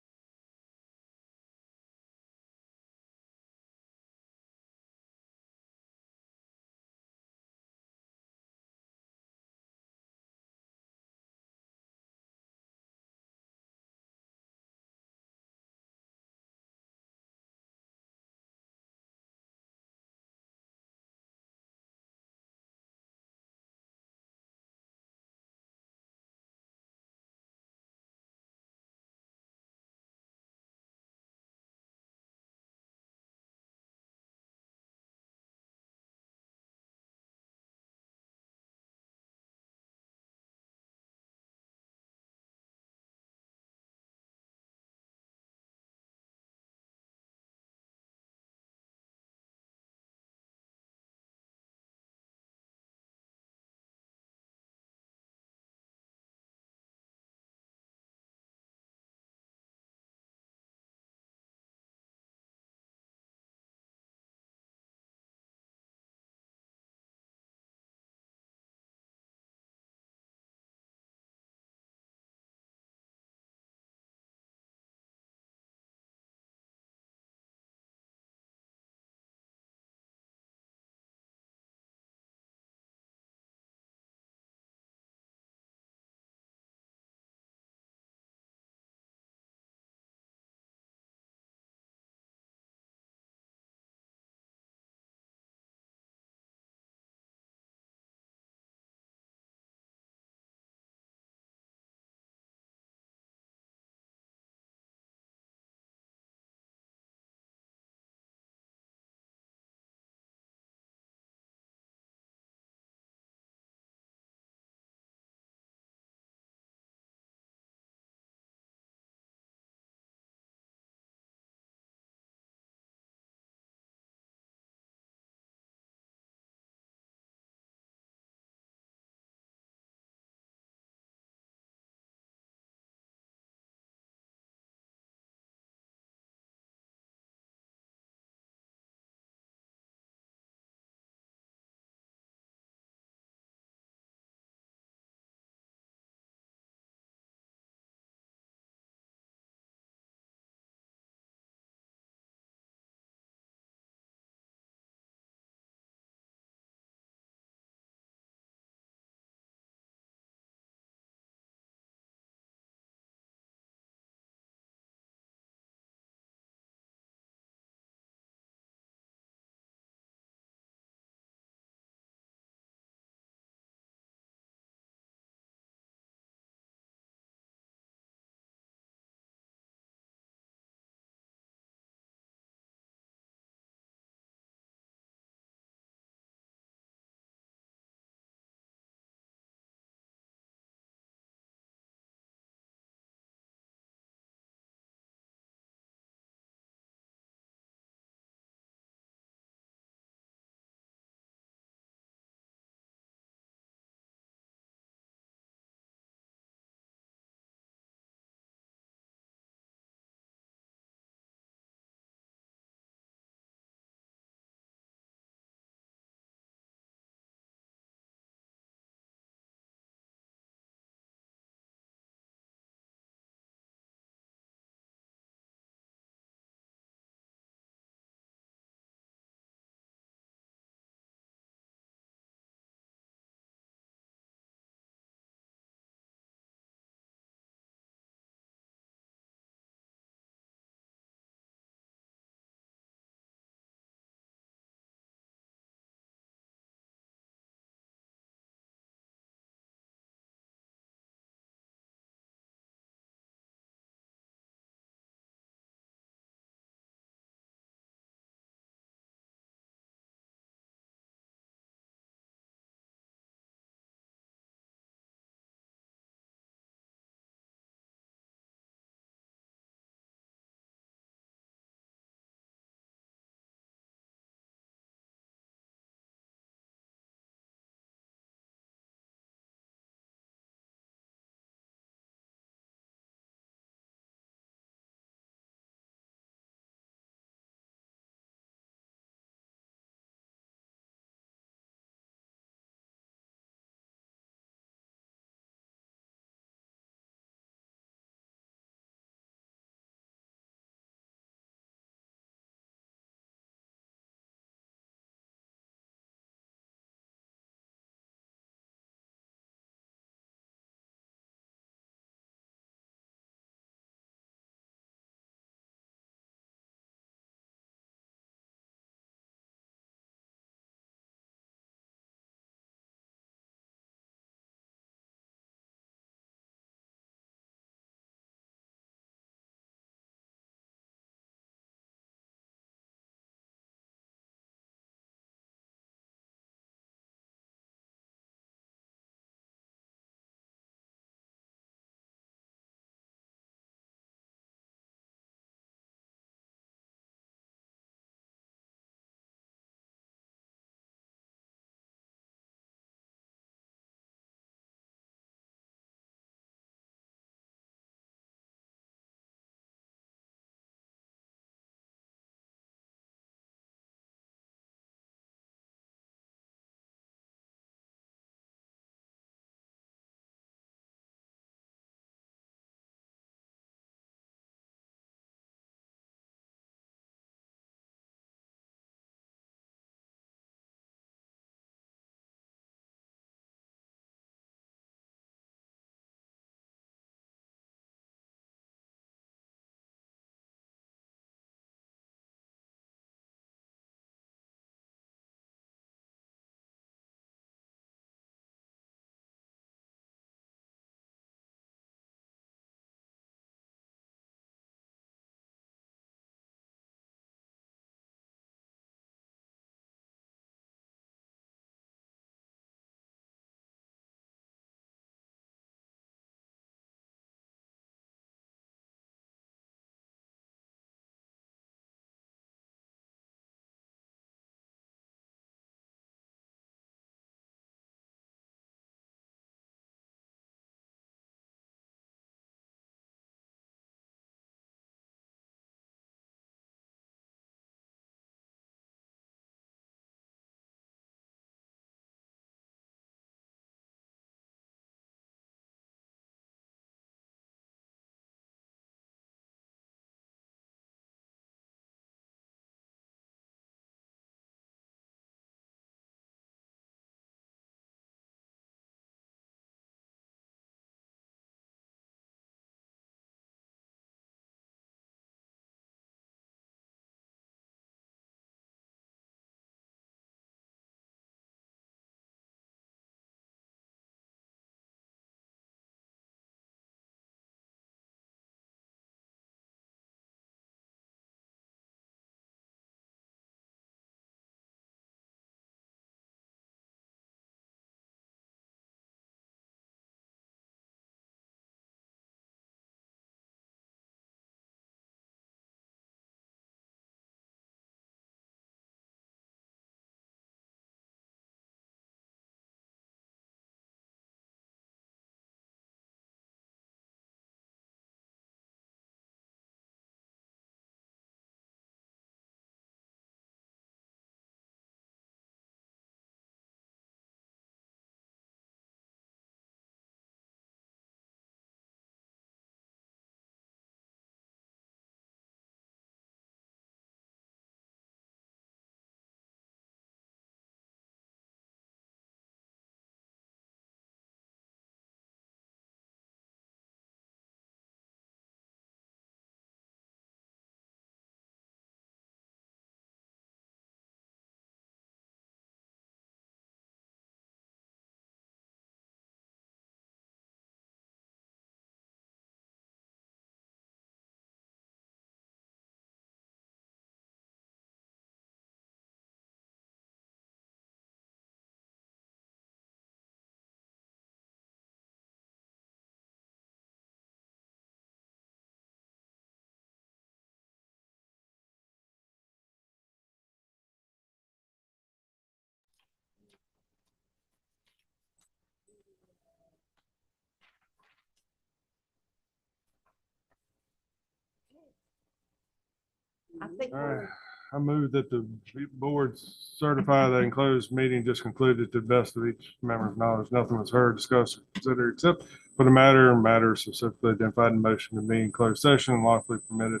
I think All right. we're I move that the board certify that enclosed meeting just concluded to the best of each member's knowledge. Nothing was heard, discussed, or considered except for the matters specifically identified in motion to be in closed session and lawfully permitted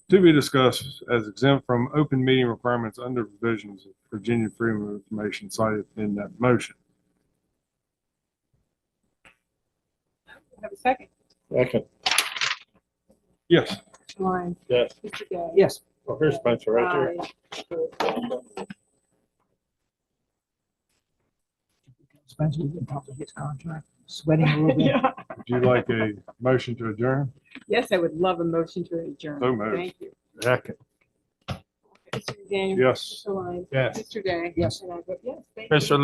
to be discussed as exempt from open meeting requirements under provisions of Virginia Freedom of Information cited in that motion. Have a second. Second. Yes. Mr. Lyons. Yes. Mr. Gay. Yes. Well, here's Spencer right there. Aye. Spencer, we can talk to his contract, sweating a little bit. Yeah. Would you like a motion to adjourn? Yes, I would love a motion to adjourn. So moved. Thank you. Second. Mr. Daniel. Yes. Mr. Lyons. Yes. Mr. Gay. Yes. And I vote yes. Thank you. Mr.